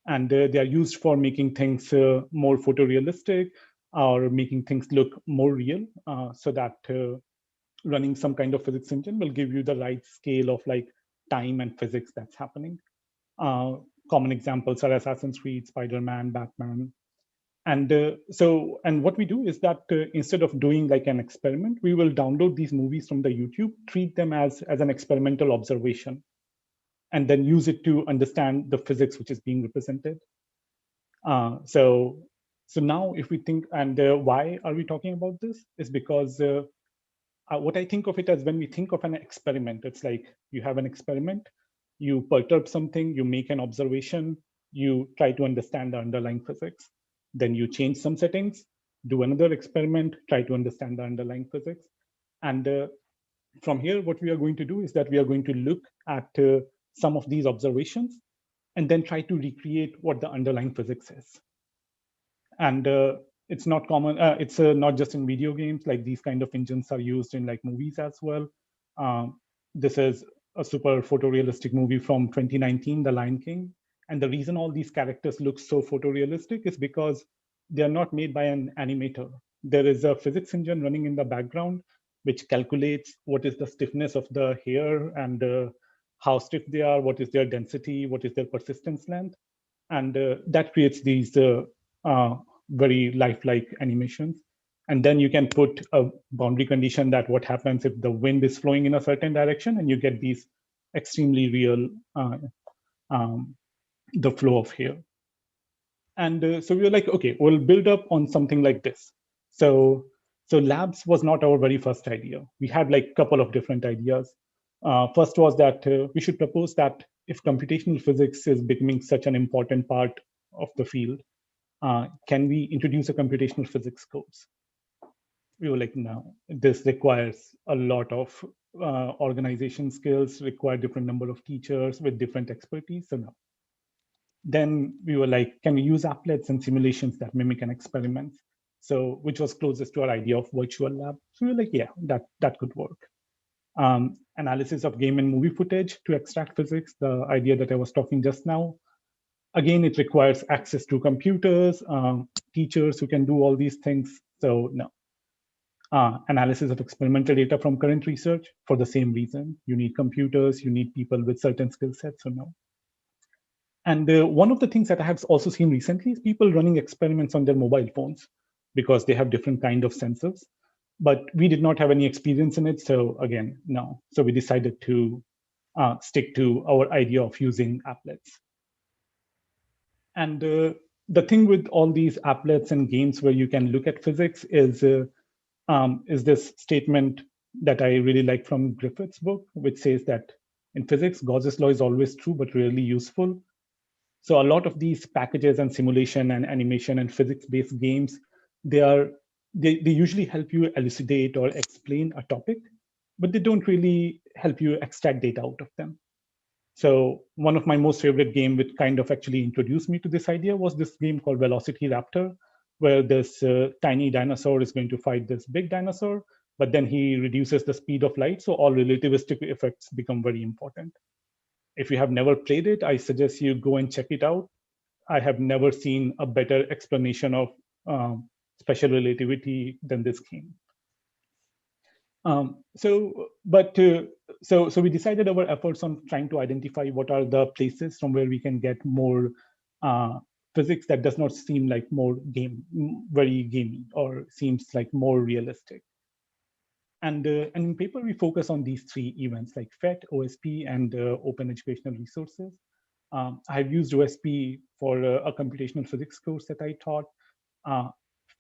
And they are used for making things more photorealistic or making things look more real, so that running some kind of physics engine will give you the right scale of like time and physics that's happening. Common examples are Assassin's Creed, Spider-Man, Batman. And and what we do is that instead of doing like an experiment, we will download these movies from the YouTube, treat them as an experimental observation, and then use it to understand the physics which is being represented. So now if we think, and why are we talking about this, is because what I think of it as, when we think of an experiment, it's like you have an experiment, you perturb something, you make an observation, you try to understand the underlying physics. Then you change some settings, do another experiment, try to understand the underlying physics. And from here, what we are going to do is that we are going to look at some of these observations and then try to recreate what the underlying physics is. And it's not common, it's not just in video games, like these kind of engines are used in like movies as well. This is a super photorealistic movie from 2019, The Lion King. And the reason all these characters look so photorealistic is because they are not made by an animator. There is a physics engine running in the background, which calculates what is the stiffness of the hair and how stiff they are, what is their density, what is their persistence length. And that creates these very lifelike animations. And then you can put a boundary condition that what happens if the wind is flowing in a certain direction, and you get these extremely real the flow of hair. And so we were like, okay, we'll build up on something like this. So labs was not our very first idea. We had like a couple of different ideas. First was that we should propose that if computational physics is becoming such an important part of the field, can we introduce a computational physics course? We were like, no, this requires a lot of organization skills, require different number of teachers with different expertise, so no. Then we were like, can we use applets and simulations that mimic an experiment? So which was closest to our idea of virtual lab. So we were like, yeah, that could work. Analysis of game and movie footage to extract physics, the idea that I was talking just now. Again, it requires access to computers, teachers who can do all these things. So no. Analysis of experimental data from current research, for the same reason. You need computers, you need people with certain skill sets, so no. And one of the things that I have also seen recently is people running experiments on their mobile phones because they have different kind of sensors. But we did not have any experience in it, so again, no. So we decided to stick to our idea of using applets. And the thing with all these applets and games where you can look at physics is this statement that I really like from Griffith's book, which says that in physics, Gauss's law is always true, but rarely useful. So a lot of these packages and simulation and animation and physics-based games, they usually help you elucidate or explain a topic, but they don't really help you extract data out of them. So one of my most favorite game, which kind of actually introduced me to this idea, was this game called Velocity Raptor, where this tiny dinosaur is going to fight this big dinosaur, but then he reduces the speed of light, so all relativistic effects become very important. If you have never played it, I suggest you go and check it out. I have never seen a better explanation of special relativity than this game. So we decided our efforts on trying to identify what are the places from where we can get more physics that does not seem like very gamey or seems like more realistic. And in paper, we focus on these three events like PhET, OSP, and open educational resources. I've used OSP for a computational physics course that I taught.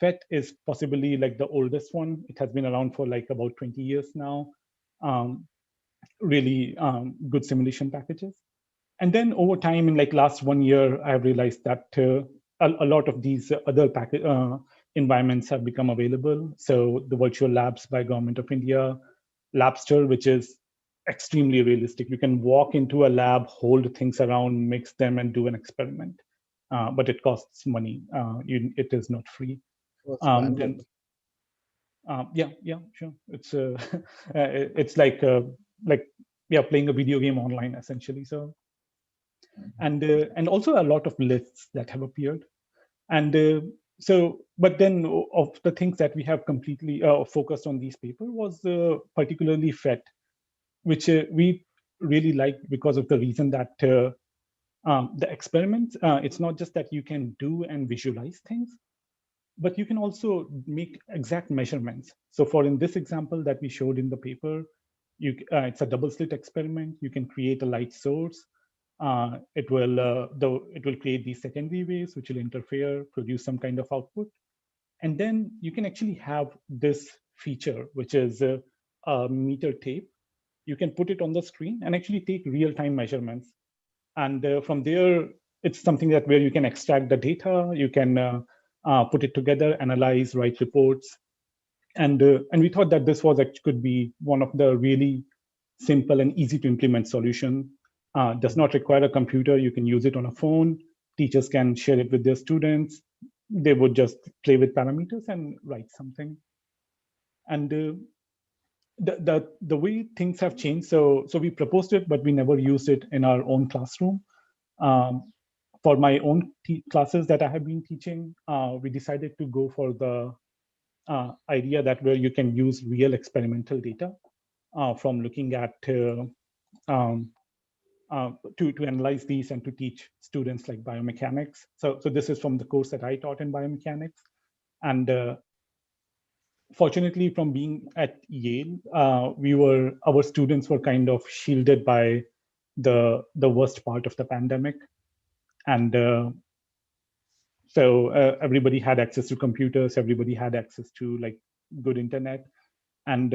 PhET is possibly like the oldest one. It has been around for like about 20 years now. Really good simulation packages. And then over time, in like last 1 year, I've realized that a lot of these other environments have become available. So the virtual labs by Government of India, Labster, which is extremely realistic. You can walk into a lab, hold things around, mix them, and do an experiment. But it costs money. It is not free. Yeah, sure. It's it's like playing a video game online essentially. So, and also a lot of lists that have appeared, and but then of the things that we have completely focused on these paper was particularly PhET, which we really liked because of the reason that the experiments, it's not just that you can do and visualize things, but you can also make exact measurements. So in this example that we showed in the paper, it's a double slit experiment. You can create a light source. It will create these secondary waves, which will interfere, produce some kind of output. And then you can actually have this feature, which is a meter tape. You can put it on the screen and actually take real-time measurements. And from there, it's something that where you can extract the data, you can put it together, analyze, write reports. And we thought that this could be one of the really simple and easy to implement solution. Does not require a computer. You can use it on a phone. Teachers can share it with their students. They would just play with parameters and write something. And the way things have changed, so we proposed it, but we never used it in our own classroom. For my own classes that I have been teaching, we decided to go for the idea that where you can use real experimental data from looking at to analyze these and to teach students like biomechanics. So this is from the course that I taught in biomechanics. And fortunately, from being at Yale, our students were kind of shielded by the worst part of the pandemic. And so everybody had access to computers, everybody had access to like good internet. And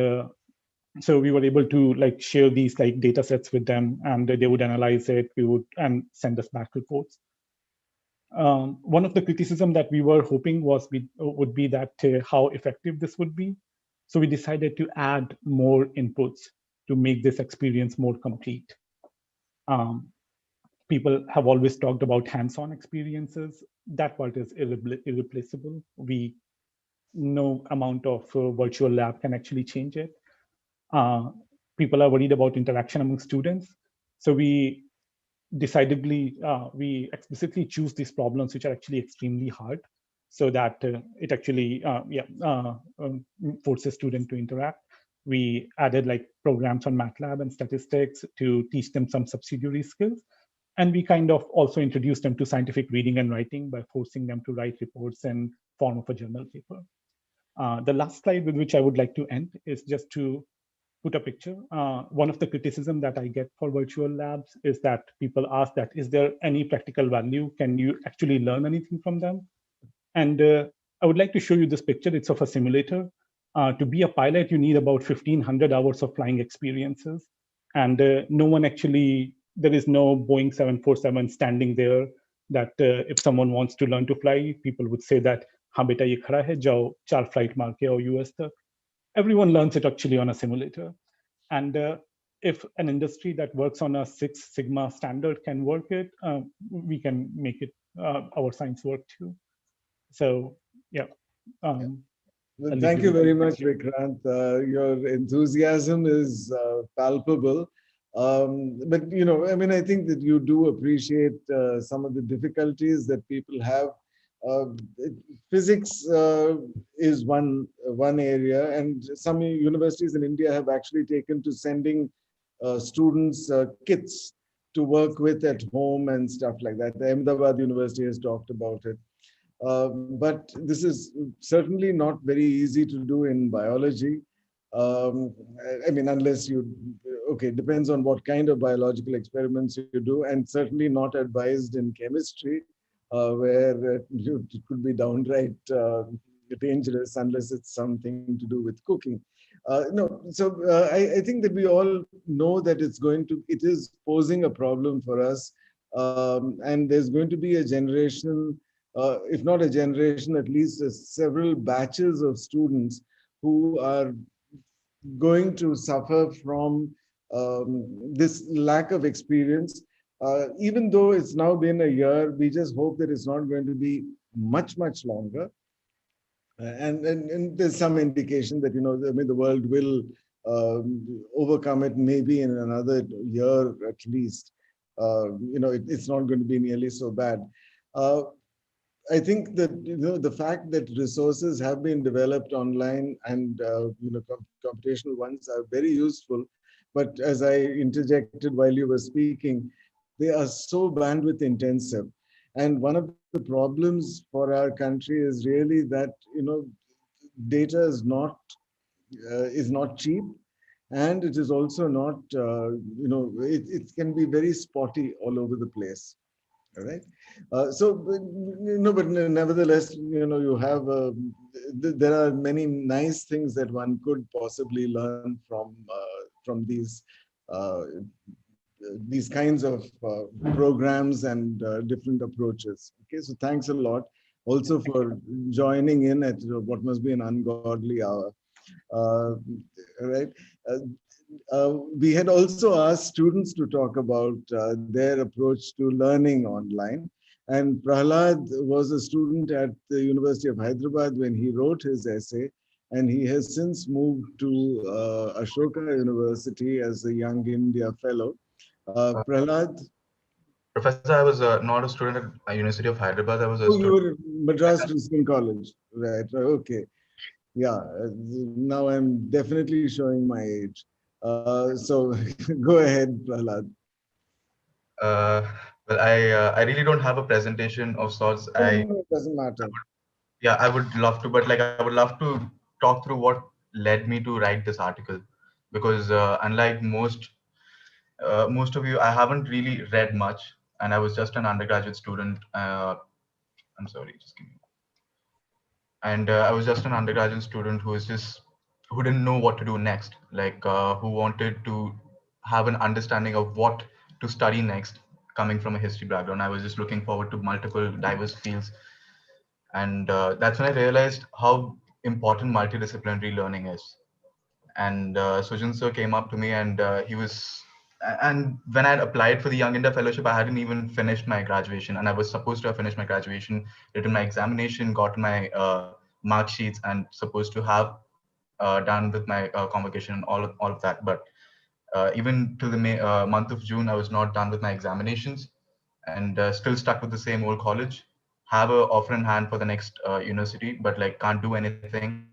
so we were able to like share these like data sets with them, and they would analyze it, and send us back reports. One of the criticism that we were hoping would be that how effective this would be. So we decided to add more inputs to make this experience more complete. People have always talked about hands-on experiences. That part is irreplaceable. No amount of virtual lab can actually change it. People are worried about interaction among students. So we explicitly choose these problems which are actually extremely hard, so that it actually forces students to interact. We added like programs on MATLAB and statistics to teach them some subsidiary skills. And we kind of also introduced them to scientific reading and writing by forcing them to write reports in form of a journal paper. The last slide with which I would like to end is just to put a picture. One of the criticism that I get for virtual labs is that people ask that, is there any practical value? Can you actually learn anything from them? And I would like to show you this picture. It's of a simulator. To be a pilot, you need about 1,500 hours of flying experiences. And no one actually, there is no Boeing 747 standing there that if someone wants to learn to fly, people would say that, हाँ बेटा ये खड़ा है, जाओ 4 flight मार के आओ US तक. Everyone learns it actually on a simulator. And if an industry that works on a 6 Sigma standard can work it, we can make it our science work too. So, yeah. Well, thank you very much, Vikrant. Your enthusiasm is palpable. But, you know, I mean, I think that you do appreciate some of the difficulties that people have. Physics is one area, and some universities in India have actually taken to sending students kits to work with at home and stuff like that. The Ahmedabad University has talked about it. But this is certainly not very easy to do in biology. I mean, unless you, okay, depends on what kind of biological experiments you do, and certainly not advised in chemistry, where it could be downright dangerous unless it's something to do with cooking. No, so I think that we all know that it is posing a problem for us, and there's going to be a generation, if not a generation, at least several batches of students who are going to suffer from this lack of experience. Even though it's now been a year, we just hope that it's not going to be much longer. And there's some indication that, you know, I mean, the world will overcome it maybe in another year at least. You know, it's not going to be nearly so bad. I think that, you know, the fact that resources have been developed online and, you know, computational ones are very useful. But as I interjected while you were speaking, they are so bandwidth intensive. And one of the problems for our country is really that, you know, data is not cheap. And it is also not, you know, it can be very spotty all over the place. All right. So, you know, but nevertheless, you know, you have, there are many nice things that one could possibly learn from these kinds of programs and different approaches. Okay, so thanks a lot also for joining in at what must be an ungodly hour. Right. We had also asked students to talk about their approach to learning online. And Prahalad was a student at the University of Hyderabad when he wrote his essay. And he has since moved to Ashoka University as a Young India Fellow. Prahalad? Professor, I was not a student at University of Hyderabad. I was a student. You were at Madras Christian College, right? Okay. Yeah, now I'm definitely showing my age. So go ahead, Prahalad. Well, I really don't have a presentation of sorts. No, it doesn't matter. Yeah, I would love to, but like I would love to talk through what led me to write this article, because unlike most of you, I haven't really read much, and I was just an undergraduate student. I'm sorry, just give me. And I was just an undergraduate student who didn't know what to do next, like who wanted to have an understanding of what to study next, coming from a history background. I was just looking forward to multiple diverse fields. And that's when I realized how important multidisciplinary learning is. And Sujin sir came up to me, and and when I had applied for the Young India Fellowship, I hadn't even finished my graduation, and I was supposed to have finished my graduation, written my examination, gotten my mark sheets, and supposed to have done with my convocation and all of that. But even till the month of June, I was not done with my examinations, and still stuck with the same old college. Have an offer in hand for the next university, but like can't do anything,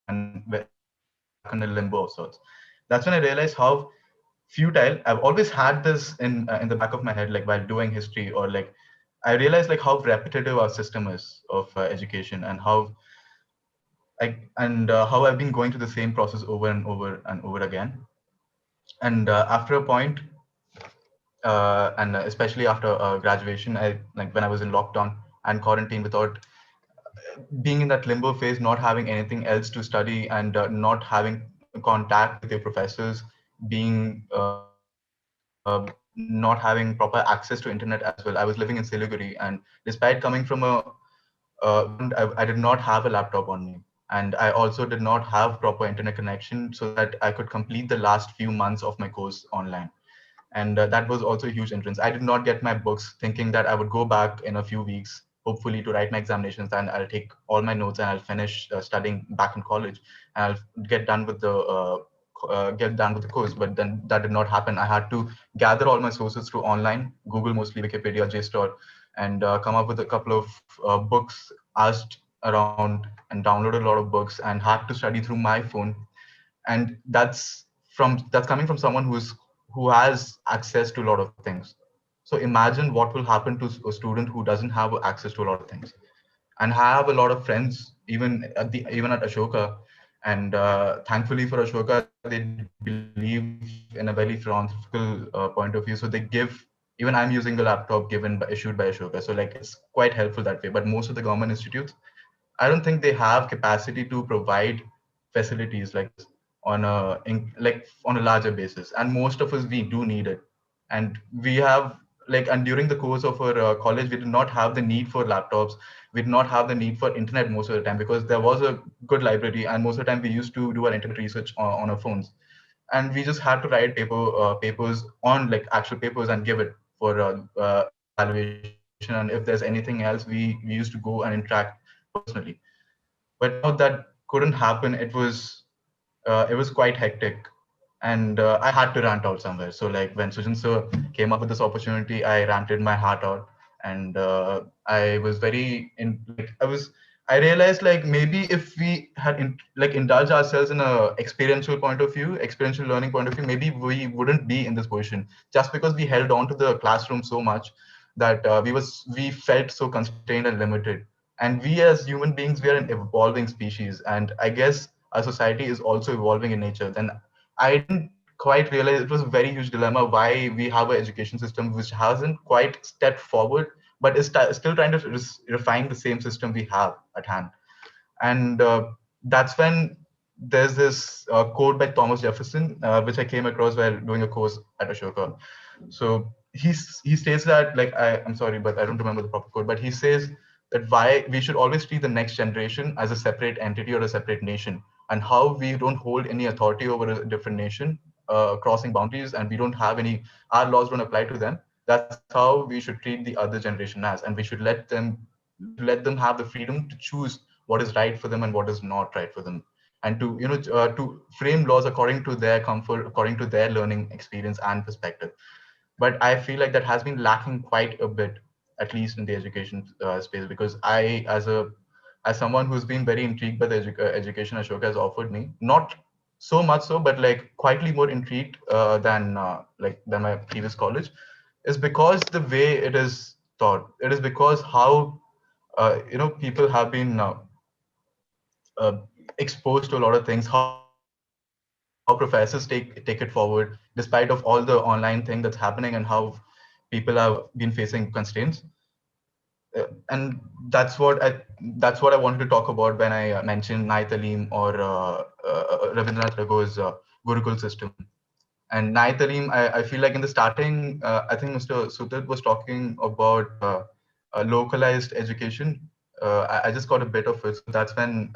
and stuck in a limbo of sorts. That's when I realized how futile. I've always had this in the back of my head, like while doing history, or like I realized like how repetitive our system is of education, and how how I've been going through the same process over and over and over again. And after a point, and especially after graduation, when I was in lockdown and quarantine without being in that limbo phase, not having anything else to study and not having contact with your professors, being not having proper access to internet as well. I was living in Siliguri, and despite coming from a background, I did not have a laptop on me. And I also did not have proper internet connection so that I could complete the last few months of my course online. And that was also a huge hindrance. I did not get my books, thinking that I would go back in a few weeks, hopefully to write my examinations, and I'll take all my notes and I'll finish studying back in college, and I'll get done with the course. But then that did not happen. I had to gather all my sources through online, Google mostly, Wikipedia, JSTOR, and come up with a couple of books, asked around and downloaded a lot of books, and had to study through my phone. And that's coming from someone who has access to a lot of things. So imagine what will happen to a student who doesn't have access to a lot of things. And have a lot of friends even at Ashoka. And thankfully for Ashoka, they believe in a very philosophical point of view. So they give, even I'm using the laptop issued by Ashoka. So like it's quite helpful that way. But most of the government institutes, I don't think they have capacity to provide facilities like this on a larger basis. And most of us, we do need it. And we have and during the course of our college, we did not have the need for laptops. We did not have the need for internet most of the time because there was a good library, and most of the time we used to do our internet research on our phones. And we just had to write papers on actual papers and give it for evaluation. And if there's anything else, we used to go and interact personally. But now that couldn't happen. It was quite hectic, and I had to rant out somewhere. So like when Sujin sir came up with this opportunity, I ranted my heart out. And I was very in like I realized like maybe if we had indulged ourselves in a experiential learning point of view, maybe we wouldn't be in this position, just because we held on to the classroom so much that we felt so constrained and limited. And we as human beings, we are an evolving species, and I guess our society is also evolving in nature. Then I didn't quite realize it was a very huge dilemma why we have an education system which hasn't quite stepped forward, but is still trying to refine the same system we have at hand. And that's when there's this quote by Thomas Jefferson, which I came across while doing a course at Ashoka. So he states that, I'm sorry, but I don't remember the proper quote, but he says that why we should always treat the next generation as a separate entity or a separate nation, and how we don't hold any authority over a different nation, crossing boundaries, and we don't have our laws don't apply to them. That's how we should treat the other generation as, and we should let them have the freedom to choose what is right for them and what is not right for them, and to frame laws according to their comfort, according to their learning experience and perspective. But I feel like that has been lacking quite a bit, at least in the education space, because I, as someone who's been very intrigued by the education Ashoka has offered me, not so much so, but like quietly more intrigued than my previous college, is because the way it is taught. It is because how people have been uh, exposed to a lot of things, how professors take it forward despite of all the online thing that's happening, and how people have been facing constraints. And that's what I wanted to talk about when I mentioned Nai Talim or Rabindranath Tagore's Gurukul system. And Nai Talim, I feel like in the starting, I think Mr. Sutirth was talking about localized education. I just got a bit of it. So that's when,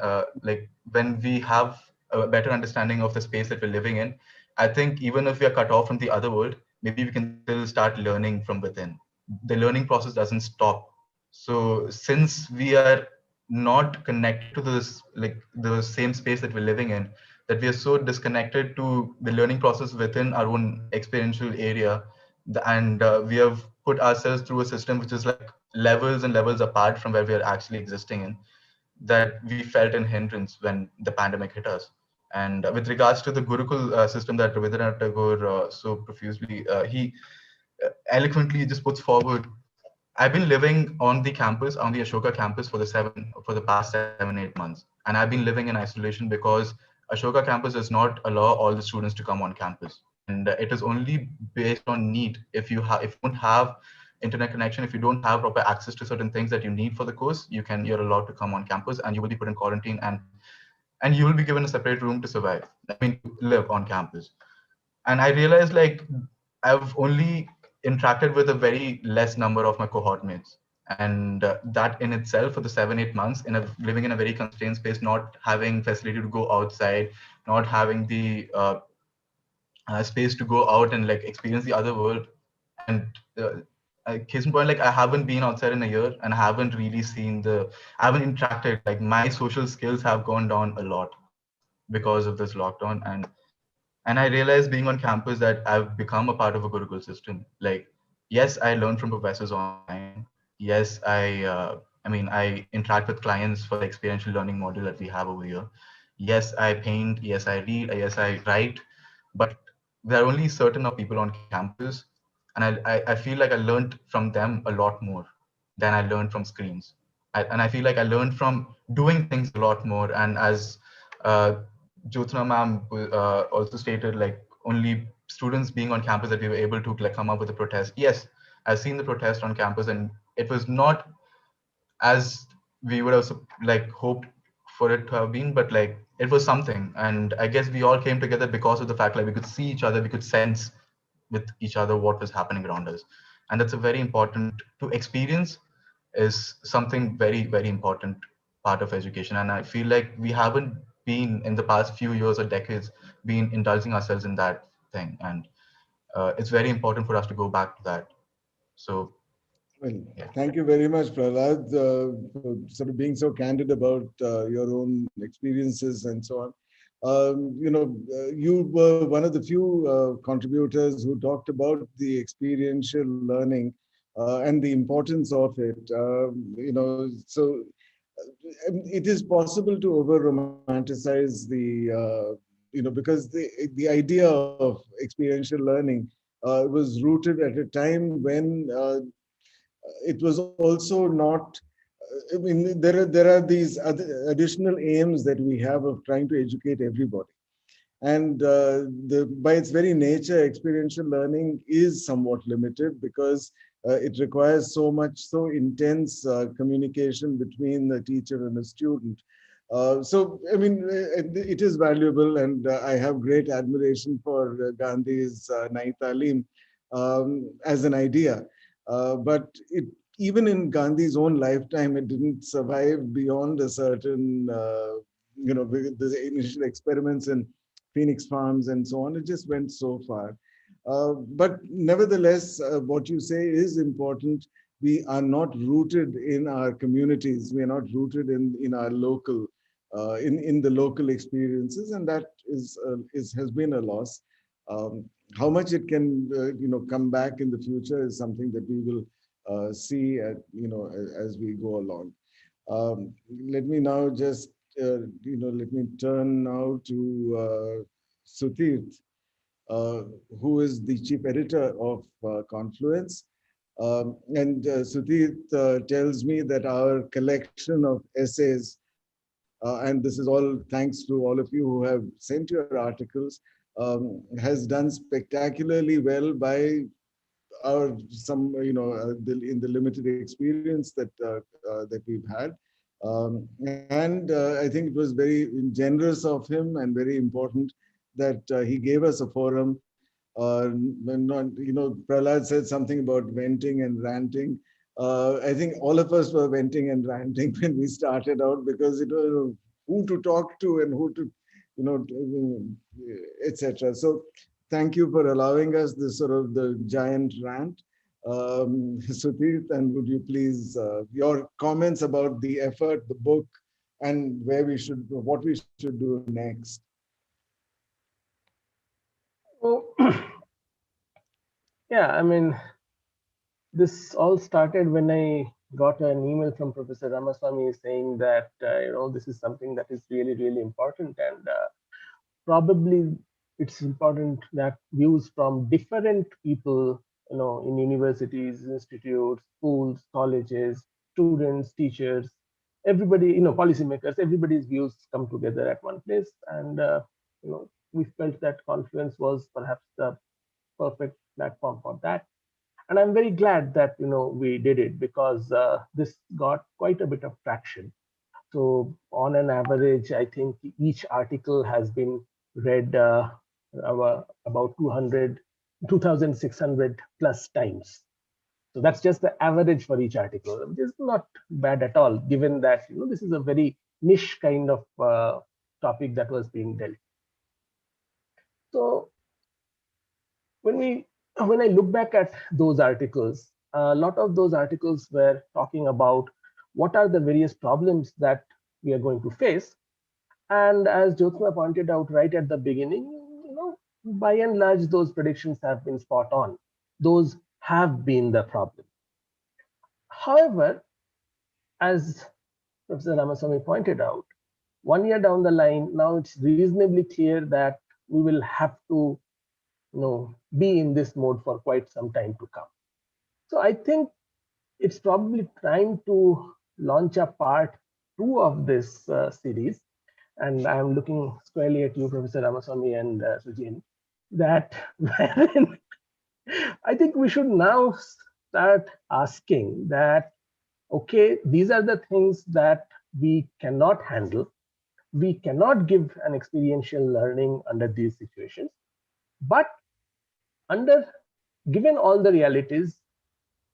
when we have a better understanding of the space that we're living in, I think even if we are cut off from the other world, maybe we can still start learning from within. The learning process doesn't stop. So since we are not connected to the same space that we're living in, that we are so disconnected to the learning process within our own experiential area, and we have put ourselves through a system which is like levels and levels apart from where we are actually existing in, that we felt an hindrance when the pandemic hit us. And with regards to the Gurukul system that Rabindranath Tagore so profusely, he eloquently just puts forward, I've been living on the campus, on the Ashoka campus for the past 7-8 months. And I've been living in isolation because Ashoka campus does not allow all the students to come on campus. And it is only based on need. If you don't have internet connection, if you don't have proper access to certain things that you need for the course, you're allowed to come on campus and you will be put in quarantine, and you will be given a separate room to survive. I mean, to live on campus. And I realized like I've only interacted with a very less number of my cohort mates, and that in itself for the 7-8 months living in a very constrained space, not having facility to go outside, not having the space to go out and like experience the other world. And case in point, like I haven't been outside in a year, and I haven't really I haven't interacted. Like my social skills have gone down a lot because of this lockdown. And I realized being on campus that I've become a part of a Gurukul system. Like, yes, I learn from professors online. Yes, I interact with clients for the experiential learning model that we have over here. Yes, I paint. Yes, I read. Yes, I write. But there are only certain of people on campus, and I feel like I learned from them a lot more than I learned from screens. And I feel like I learned from doing things a lot more. And as uh, Jyotsna ma'am also stated, like only students being on campus that we were able to like come up with a protest. Yes, I've seen the protest on campus, and it was not as we would have like hoped for it to have been, but like it was something. And I guess we all came together because of the fact like we could see each other, we could sense with each other what was happening around us. And that's a very important to experience, is something very, very important part of education. And I feel like we haven't been in the past few years or decades been indulging ourselves in that thing. And it's very important for us to go back to that. So Well, yeah. thank you very much, Prahalad, for sort of being so candid about your own experiences and so on. You were one of the few contributors who talked about the experiential learning and the importance of it. So it is possible to over-romanticize because the idea of experiential learning was rooted at a time when it was also not. I mean, there are these other additional aims that we have of trying to educate everybody, and by its very nature, experiential learning is somewhat limited because it requires so intense communication between the teacher and a student. So, I mean, it is valuable, and I have great admiration for Gandhi's Nai Talim as an idea. But even in Gandhi's own lifetime, it didn't survive beyond a certain, the initial experiments in Phoenix Farms and so on. It just went so far. But nevertheless, what you say is important. We are not rooted in our communities. We are not rooted in our local, in the local experiences, and that has been a loss. How much it can, come back in the future is something that we will see, as we go along. Let me now just, let me turn now to Sutirth, who is the chief editor of Confluence. And Sutirth tells me that our collection of essays, and this is all thanks to all of you who have sent your articles, has done spectacularly well by in the limited experience that we've had. And I think it was very generous of him and very important that he gave us a forum. Prahalad said something about venting and ranting. I think all of us were venting and ranting when we started out, because it was who to talk to and who to, etc. So thank you for allowing us this sort of the giant rant. Sutirth, and would you please, your comments about the effort, the book, and what we should do next. Oh, yeah, I mean, this all started when I got an email from Professor Ramaswamy saying that, this is something that is really, really important. And probably it's important that views from different people in universities, institutes, schools, colleges, students, teachers, everybody, policymakers, everybody's views come together at one place. And, we felt that Confluence was perhaps the perfect platform for that. And I'm very glad that, we did it, because this got quite a bit of traction. So on an average, I think each article has been read about 2,600 plus times. So that's just the average for each article, which is not bad at all, given that this is a very niche kind of topic that was being dealt. So when I look back at those articles, a lot of those articles were talking about what are the various problems that we are going to face. And as Jyotsna pointed out right at the beginning, by and large, those predictions have been spot on. Those have been the problem. However, as Professor Ramaswamy pointed out, 1 year down the line, now it's reasonably clear that we will have to be in this mode for quite some time to come. So I think it's probably time to launch a part 2 of this series. And I'm looking squarely at you, Professor Ramaswamy and Sujin, that I think we should now start asking that, okay, these are the things that we cannot handle. We cannot give an experiential learning under these situations. But given all the realities,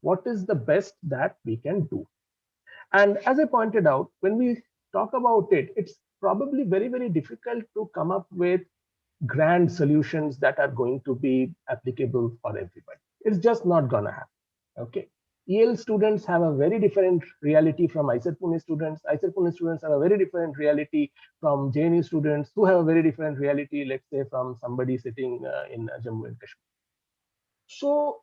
what is the best that we can do? And as I pointed out, when we talk about it, it's probably very, very difficult to come up with grand solutions that are going to be applicable for everybody. It's just not gonna happen. Okay. Yale students have a very different reality from IISER Pune students. IISER Pune students have a very different reality from JNU students, who have a very different reality, let's say, from somebody sitting in Jammu and Kashmir. So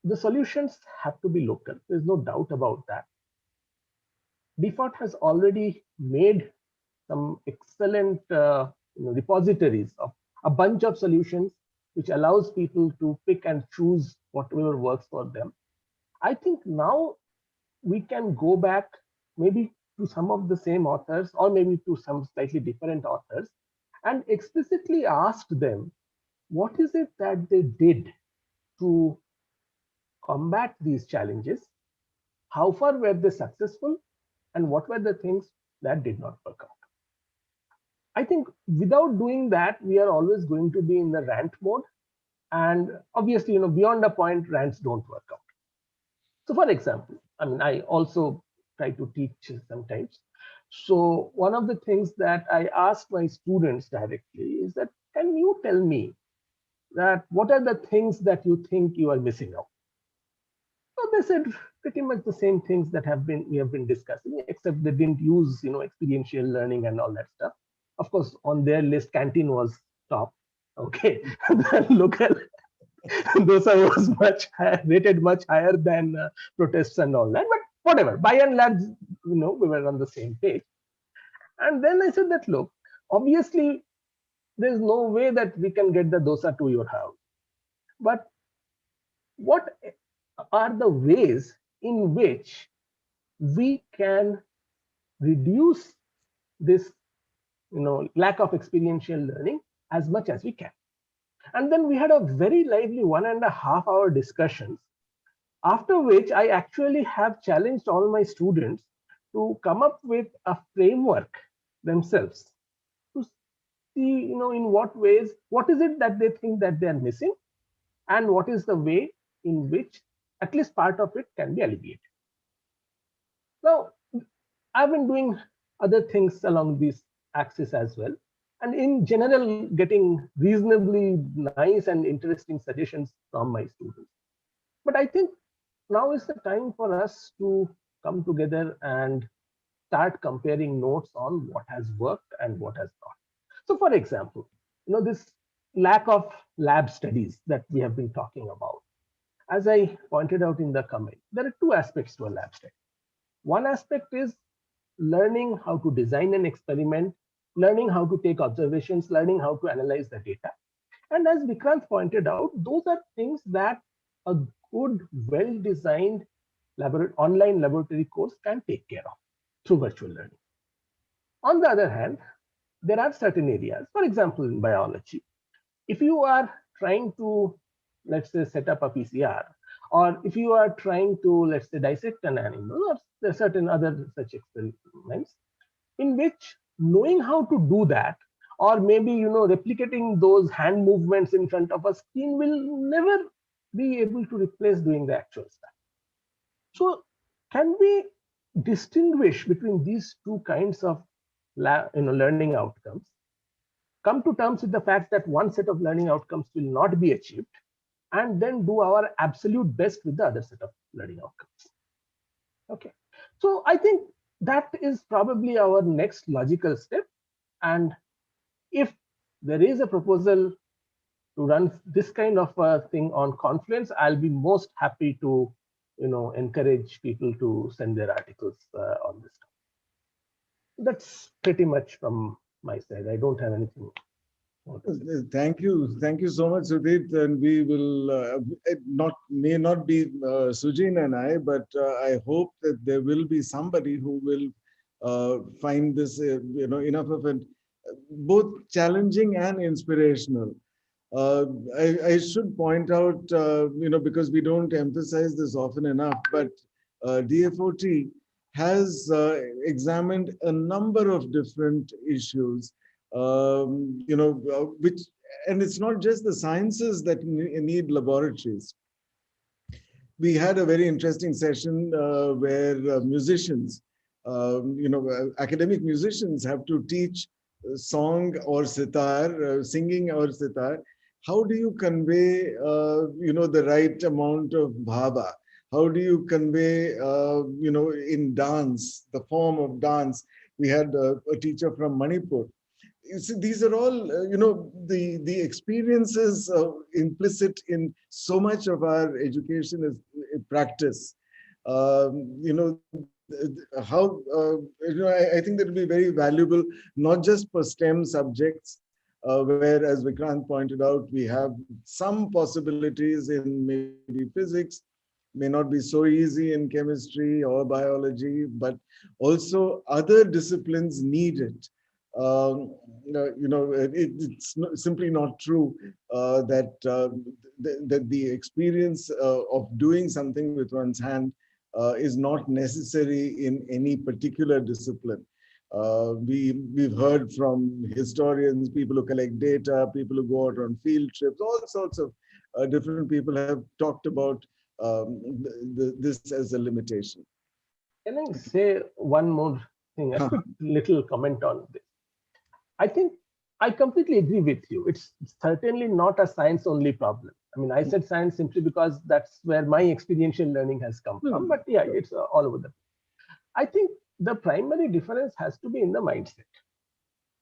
the solutions have to be local. There's no doubt about that. DFOT has already made some excellent repositories of a bunch of solutions, which allows people to pick and choose whatever works for them. I think now we can go back maybe to some of the same authors, or maybe to some slightly different authors, and explicitly ask them, what is it that they did to combat these challenges? How far were they successful? And what were the things that did not work out? I think without doing that, we are always going to be in the rant mode. And obviously, beyond a point, rants don't work out. So for example, I also try to teach sometimes. So one of the things that I ask my students directly is that, can you tell me that what are the things that you think you are missing out? So they said pretty much the same things that we have been discussing, except they didn't use experiential learning and all that stuff. Of course, on their list, canteen was top. Okay, local dosa was rated much higher than protests and all that. But whatever, by and large, we were on the same page. And then I said that, look, obviously, there's no way that we can get the dosa to your house. But what are the ways in which we can reduce this lack of experiential learning as much as we can? And then we had a very lively 1.5 hour discussions, after which I actually have challenged all my students to come up with a framework themselves to see, in what ways, what is it that they think that they are missing, and what is the way in which at least part of it can be alleviated. Now, I've been doing other things along this axis as well, and in general, getting reasonably nice and interesting suggestions from my students. But I think now is the time for us to come together and start comparing notes on what has worked and what has not. So for example, this lack of lab studies that we have been talking about. As I pointed out in the comment, there are 2 aspects to a lab study. One aspect is learning how to design an experiment, learning how to take observations, learning how to analyze the data. And as Vikrant pointed out, those are things that a good, well-designed online laboratory course can take care of through virtual learning. On the other hand, there are certain areas, for example, in biology, if you are trying to, let's say, set up a PCR, or if you are trying to, let's say, dissect an animal, or there are certain other such experiments, in which knowing how to do that, or maybe, replicating those hand movements in front of a screen will never be able to replace doing the actual stuff. So can we distinguish between these two kinds of learning outcomes, come to terms with the fact that one set of learning outcomes will not be achieved, and then do our absolute best with the other set of learning outcomes? Okay, so I think that is probably our next logical step. And if there is a proposal to run this kind of a thing on Confluence, I'll be most happy to encourage people to send their articles on this topic. That's pretty much from my side. I don't have anything more to say. Thank you so much, Sutirth. And we will it may not be Sujin and I, but I hope that there will be somebody who will find this enough of it, both challenging and inspirational. I should point out, because we don't emphasize this often enough, but DFOT has examined a number of different issues, which, and it's not just the sciences that need laboratories. We had a very interesting session where musicians, academic musicians have to teach song or sitar, singing or sitar. How do you convey, the right amount of bhava? How do you convey, in dance, the form of dance? We had a teacher from Manipur. You see, these are all, the experiences implicit in so much of our education is practice. I think that will be very valuable, not just for STEM subjects, where, as Vikrant pointed out, we have some possibilities in maybe physics, may not be so easy in chemistry or biology, but also other disciplines need it. It's simply not true that the experience of doing something with one's hand is not necessary in any particular discipline. We've heard from historians, people who collect data, people who go out on field trips, all sorts of different people have talked about this as a limitation. Can I say one more thing, a quick little comment on this? I think I completely agree with you. It's certainly not a science-only problem. I mean, I said science simply because that's where my experiential learning has come from. But yeah, it's all over the place. I think the primary difference has to be in the mindset.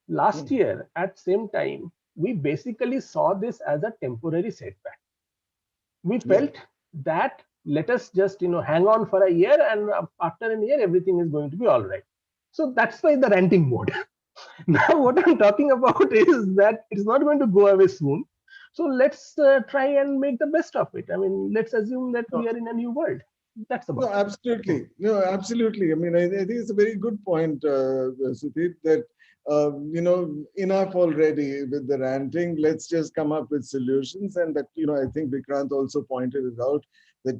Last year, at same time, we basically saw this as a temporary setback. We felt that let us just hang on for a year, and after a year, everything is going to be all right. So that's why the ranting mode. Now, what I'm talking about is that it's not going to go away soon. So let's try and make the best of it. I mean, let's assume that we are in a new world. That's about it. Absolutely. No, absolutely. I mean, I think it's a very good point, Sutirth, that, enough already with the ranting. Let's just come up with solutions. And that, I think Vikrant also pointed it out, that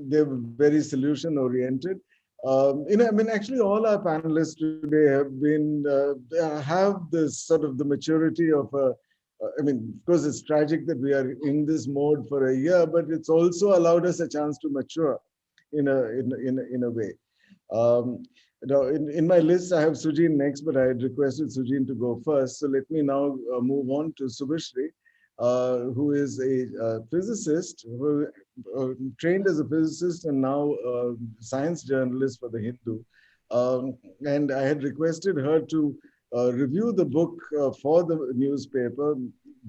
they're very solution oriented. Actually, all our panelists today have been have this sort of the maturity of of course, it's tragic that we are in this mode for a year, but it's also allowed us a chance to mature in a way. In my list, I have Sujin next, but I had requested Sujin to go first. So let me now move on to Shubashree, who is a physicist, who trained as a physicist and now a science journalist for the Hindu. And I had requested her to review the book for the newspaper.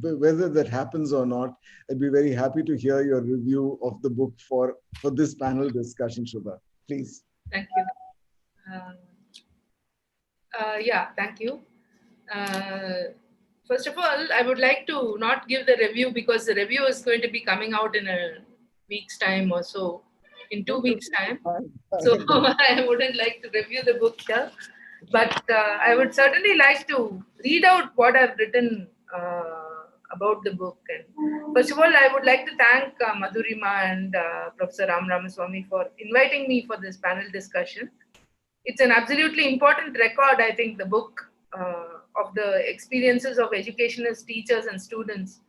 Whether that happens or not, I'd be very happy to hear your review of the book for this panel discussion, Shubha. Please. Thank you. Thank you. First of all, I would like to not give the review because the review is going to be coming out in weeks' time or so, in 2 weeks' time. So I wouldn't like to review the book here, but I would certainly like to read out what I've written about the book. And first of all, I would like to thank Madhurima and Professor Ramaswamy for inviting me for this panel discussion. It's an absolutely important record, I think, the book of the experiences of educationists, teachers, and students.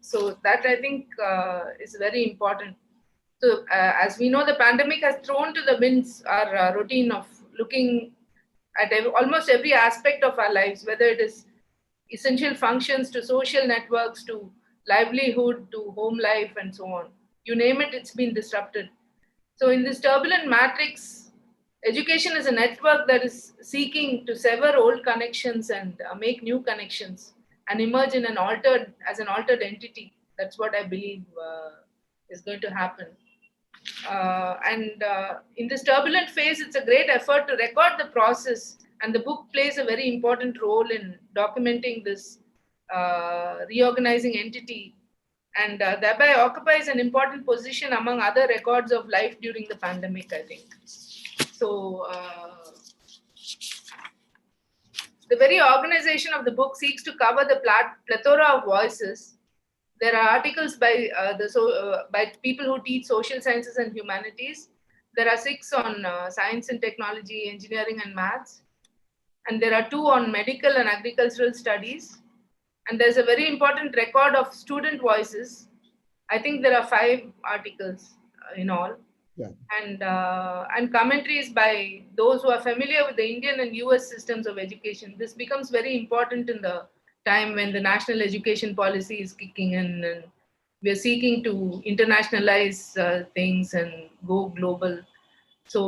So that I think is very important. So as we know, the pandemic has thrown to the winds our routine of looking at almost every aspect of our lives, whether it is essential functions to social networks, to livelihood, to home life, and so on. You name it, it's been disrupted. So in this turbulent matrix, education is a network that is seeking to sever old connections and make new connections and emerge in an altered entity. That's what I believe is going to happen. In this turbulent phase, it's a great effort to record the process, and the book plays a very important role in documenting this reorganizing entity, and thereby occupies an important position among other records of life during the pandemic, I think. So the very organization of the book seeks to cover the plethora of voices. There are articles by by people who teach social sciences and humanities. There are 6 on science and technology, engineering and maths. And there are 2 on medical and agricultural studies. And there's a very important record of student voices. I think there are 5 articles in all. Yeah. And commentaries by those who are familiar with the Indian and US systems of education. This becomes very important in the time when the national education policy is kicking in and we are seeking to internationalize things and go global. So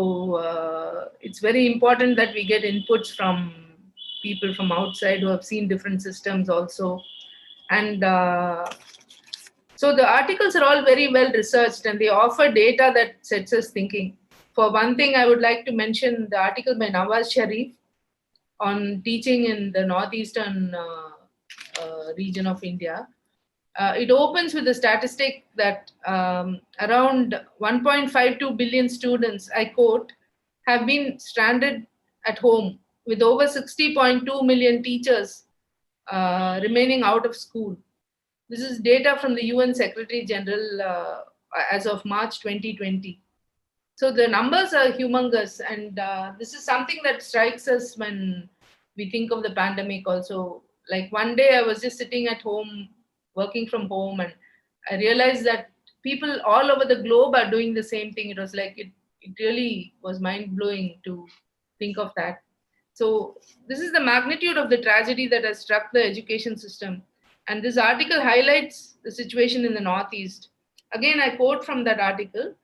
it's very important that we get inputs from people from outside who have seen different systems also. And so the articles are all very well researched and they offer data that sets us thinking. For one thing, I would like to mention the article by Nawaz Sharif on teaching in the northeastern region of India. It opens with a statistic that around 1.52 billion students, I quote, have been stranded at home, with over 60.2 million teachers remaining out of school. This is data from the UN Secretary General as of March 2020. So the numbers are humongous, and this is something that strikes us when we think of the pandemic also. Like one day I was just sitting at home, working from home, and I realized that people all over the globe are doing the same thing. It was like, it really was mind-blowing to think of that. So this is the magnitude of the tragedy that has struck the education system. And this article highlights the situation in the Northeast. Again, I quote from that article.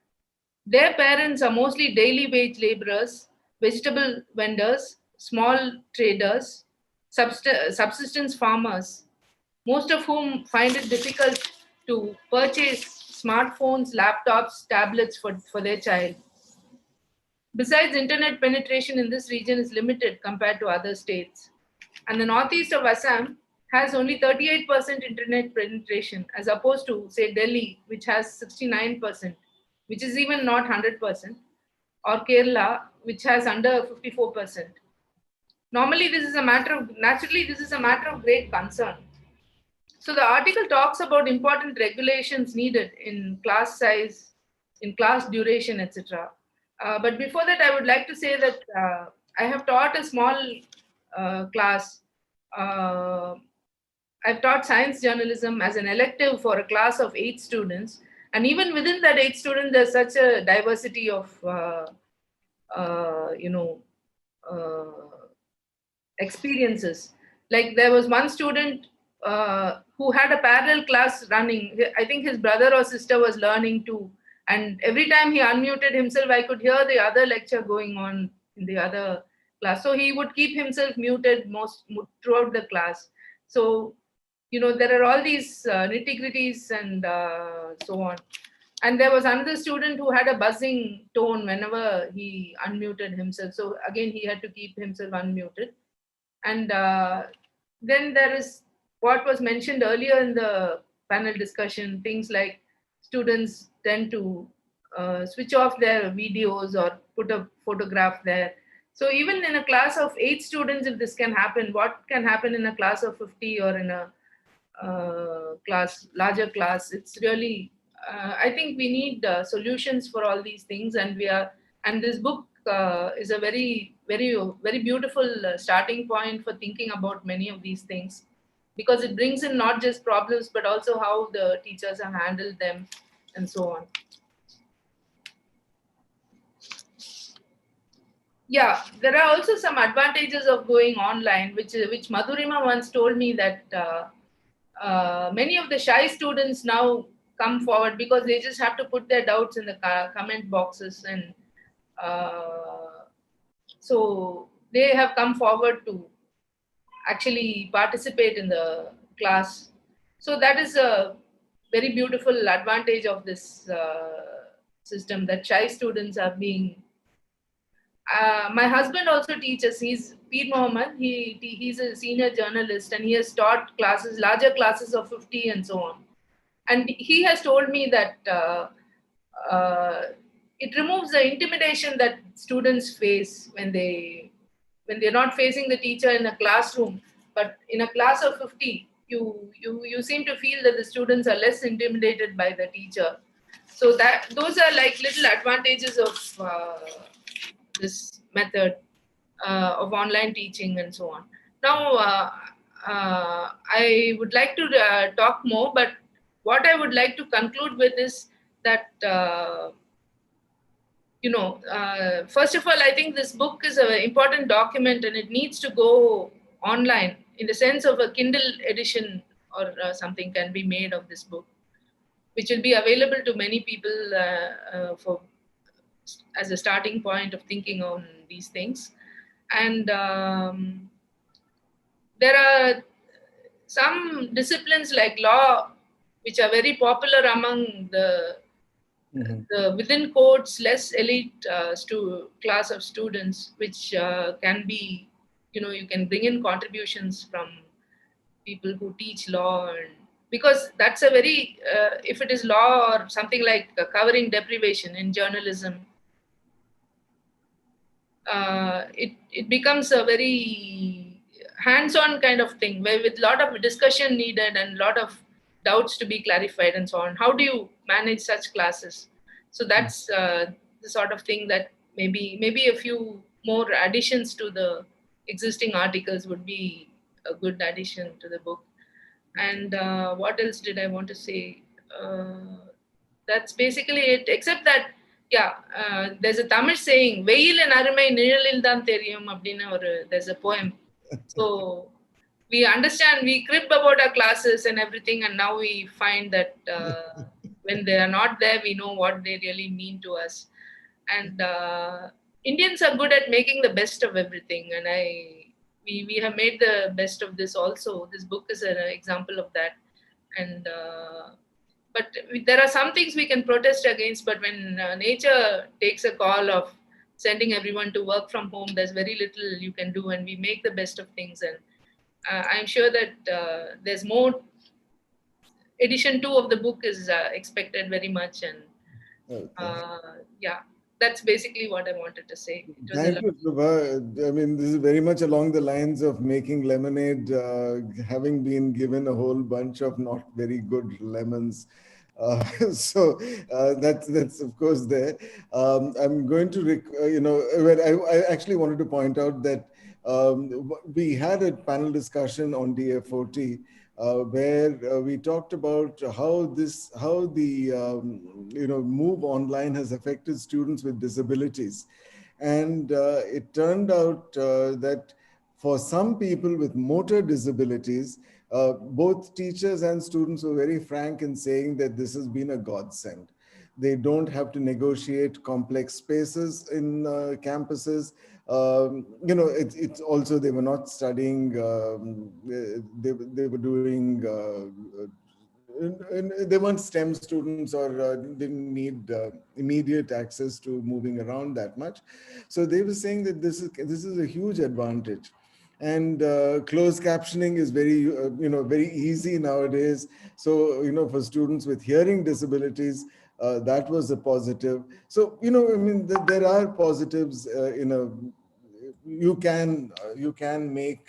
Their parents are mostly daily wage laborers, vegetable vendors, small traders, subsistence farmers, most of whom find it difficult to purchase smartphones, laptops, tablets for their child. Besides, internet penetration in this region is limited compared to other states. And the northeast of Assam has only 38% internet penetration, as opposed to, say, Delhi, which has 69%, which is even not 100%, or Kerala, which has under 54%. Naturally, this is a matter of great concern. So the article talks about important regulations needed in class size, in class duration, etc. But before that, I would like to say that I have taught a small class. I've taught science journalism as an elective for a class of 8 students. And even within that 8 students, there's such a diversity of, experiences. Like there was one student who had a parallel class running. I think his brother or sister was learning too. And every time he unmuted himself, I could hear the other lecture going on in the other class. So he would keep himself muted throughout the class. So, there are all these nitty-gritties and so on. And there was another student who had a buzzing tone whenever he unmuted himself. So again, he had to keep himself unmuted. And then there is what was mentioned earlier in the panel discussion, things like students tend to switch off their videos or put a photograph there. So even in a class of 8 students, if this can happen, what can happen in a class of 50 or in a larger class? It's really, I think we need solutions for all these things, and this book is a very, very, very beautiful starting point for thinking about many of these things, because it brings in not just problems, but also how the teachers have handled them and so on. Yeah, there are also some advantages of going online, which Madhurima once told me that many of the shy students now come forward because they just have to put their doubts in the comment boxes, and so they have come forward to actually participate in the class. So that is a very beautiful advantage of this system, that shy students are being. My husband also teaches. He's Peer Mohammed. He's a senior journalist, and he has taught classes, larger classes of 50 and so on. And he has told me that it removes the intimidation that students face when they're not facing the teacher in a classroom, but in a class of 50, you seem to feel that the students are less intimidated by the teacher. So those are like little advantages of this method of online teaching and so on. Now, I would like to talk more, but what I would like to conclude with is that, first of all, I think this book is an important document, and it needs to go online in the sense of a Kindle edition or something can be made of this book, which will be available to many people as a starting point of thinking on these things. And there are some disciplines like law, which are very popular among the within quotes less elite class of students, which can be, you can bring in contributions from people who teach law, and because that's a very, if it is law or something like covering deprivation in journalism, it becomes a very hands-on kind of thing, where with a lot of discussion needed and a lot of doubts to be clarified and so on. How do you manage such classes? So that's the sort of thing that maybe a few more additions to the existing articles would be a good addition to the book. And what else did I want to say? That's basically it, except that, there's a Tamil saying, Veil and Arumai Nizhalil Dhan Theriyum Apdina, there's a poem. So we understand, we crib about our classes and everything, and now we find that when they are not there, we know what they really mean to us. And Indians are good at making the best of everything, and we have made the best of this also. This book is an example of that. And but there are some things we can protest against, but when nature takes a call of sending everyone to work from home, there's very little you can do, and we make the best of things. And I'm sure that there's more. Edition 2 of the book is expected very much, and that's basically what I wanted to say. Thank you, Shubha. I mean, this is very much along the lines of making lemonade, having been given a whole bunch of not very good lemons. So that's of course there. I'm going to, I actually wanted to point out that we had a panel discussion on DFOT where we talked about how the move online has affected students with disabilities. And it turned out that for some people with motor disabilities, both teachers and students were very frank in saying that this has been a godsend. They don't have to negotiate complex spaces in campuses. It's also, they were not studying, they were doing, they weren't STEM students or didn't need immediate access to moving around that much. So they were saying that this is a huge advantage. and closed captioning is very, very easy nowadays. So, for students with hearing disabilities, that was a positive. So, I mean, there are positives you can make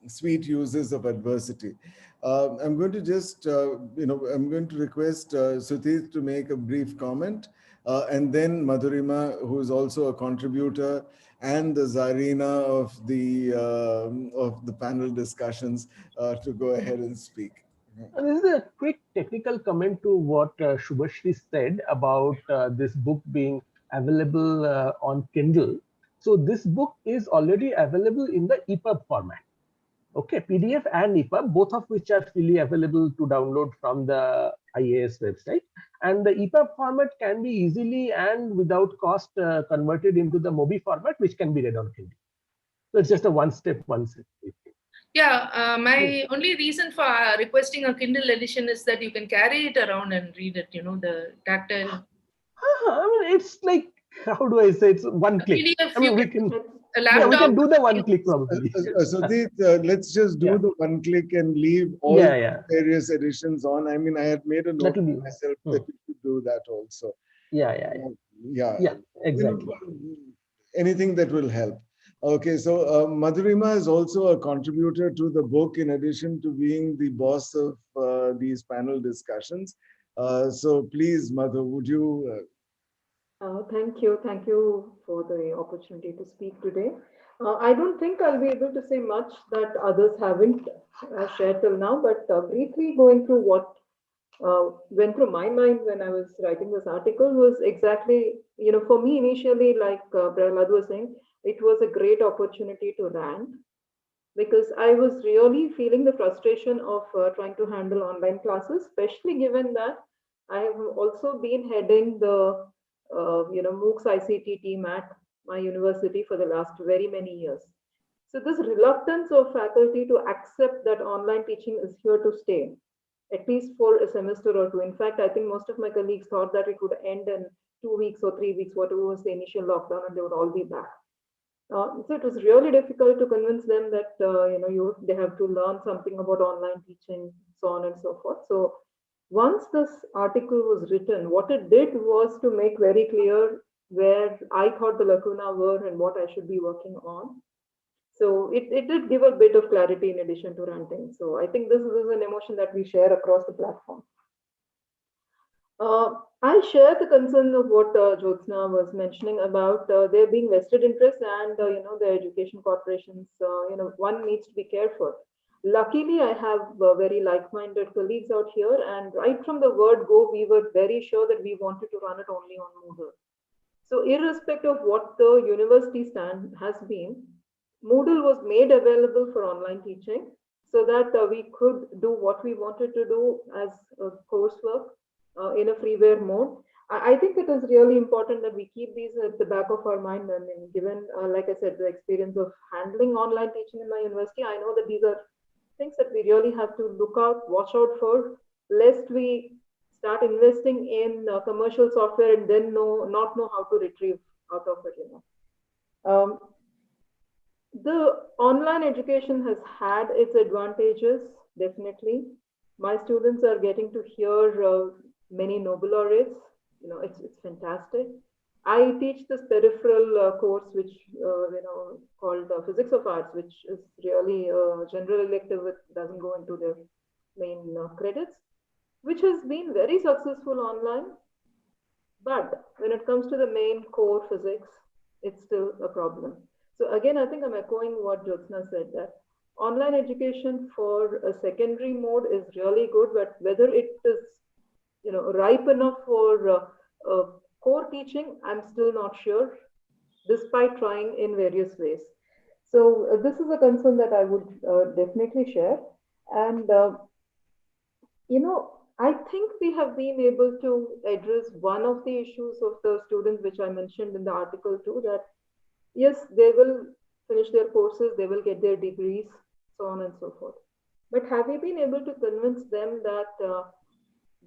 sweet uses of adversity. I'm going to just, I'm going to request Sutirth to make a brief comment, and then Madhurima, who is also a contributor and the Zarina of the panel discussions, to go ahead and speak. This is a quick technical comment to what Shubashree said about this book being available on Kindle. So this book is already available in the EPUB format. Okay, PDF and EPUB, both of which are freely available to download from the IAS website. And the EPUB format can be easily and without cost converted into the MOBI format, which can be read on Kindle. So it's just a one-step. Yeah, my only reason for requesting a Kindle edition is that you can carry it around and read it, the tactile. I mean, it's like, how do I say, it's one click. PDF, I mean, we can do the one click probably. So let's just do the one click and leave all various editions on. I mean, I had made a note myself that we should do that also. Yeah, exactly. Anything that will help. Okay, so Madhurima is also a contributor to the book in addition to being the boss of these panel discussions. So please, Madhu, would you... Thank you for the opportunity to speak today. I don't think I'll be able to say much that others haven't shared till now, but briefly going through what went through my mind when I was writing this article was exactly, for me initially, like Prahalad was saying, it was a great opportunity to rant, because I was really feeling the frustration of trying to handle online classes, especially given that I have also been heading the MOOCs ICT team at my university for the last very many years. So this reluctance of faculty to accept that online teaching is here to stay, at least for a semester or two. In fact, I think most of my colleagues thought that it would end in 2 weeks or 3 weeks, whatever was the initial lockdown, and they would all be back. So it was really difficult to convince them that they have to learn something about online teaching, so on and so forth. So once this article was written, what it did was to make very clear where I thought the lacuna were and what I should be working on. So it did give a bit of clarity in addition to ranting. So I think this is an emotion that we share across the platform. I share the concern of what Jyotsna was mentioning about there being vested interest and the education corporations. One needs to be careful. Luckily, I have very like-minded colleagues out here, and right from the word go, we were very sure that we wanted to run it only on Moodle. So irrespective of what the university stand has been, Moodle was made available for online teaching so that we could do what we wanted to do as coursework in a freeware mode. I think it is really important that we keep these at the back of our mind. I mean, given, like I said, the experience of handling online teaching in my university, I know that these are things that we really have to look out, watch out for, lest we start investing in commercial software and then not know how to retrieve out of it. The online education has had its advantages, definitely. My students are getting to hear many Nobel laureates. It's fantastic. I teach this peripheral course, which called Physics of Arts, which is really a general elective. It doesn't go into the main credits, which has been very successful online. But when it comes to the main core physics, it's still a problem. So again, I think I'm echoing what Jyotsna said, that online education for a secondary mode is really good, but whether it is ripe enough for core teaching, I'm still not sure, despite trying in various ways. So this is a concern that I would definitely share. And, I think we have been able to address one of the issues of the students, which I mentioned in the article too, that yes, they will finish their courses, they will get their degrees, so on and so forth. But have we been able to convince them that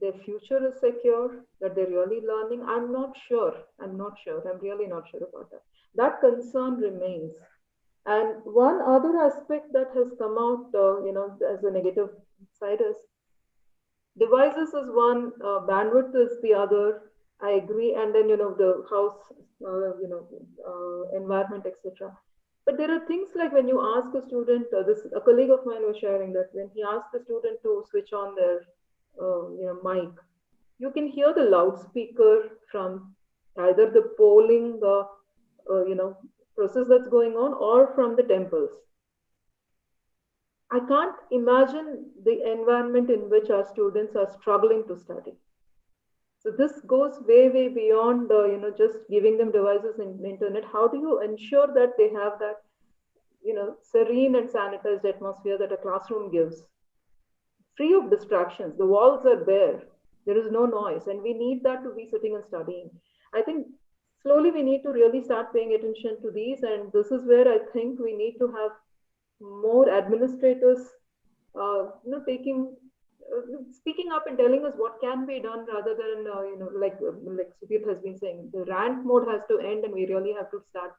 their future is secure, that they're really learning? I'm not sure. I'm really not sure about that. That concern remains. And one other aspect that has come out, as a negative side is devices is one, bandwidth is the other. I agree, and then the house, environment, etc. But there are things like when you ask a student, a colleague of mine was sharing that when he asked the student to switch on their, mic, you can hear the loudspeaker from either the polling, process that's going on, or from the temples. I can't imagine the environment in which our students are struggling to study. So this goes way, way beyond, just giving them devices in the internet. How do you ensure that they have that, serene and sanitized atmosphere that a classroom gives, free of distractions? The walls are bare. There is no noise, and we need that to be sitting and studying. I think slowly we need to really start paying attention to these, and this is where I think we need to have more administrators, speaking up and telling us what can be done, rather than like Sutirth has been saying, the rant mode has to end, and we really have to start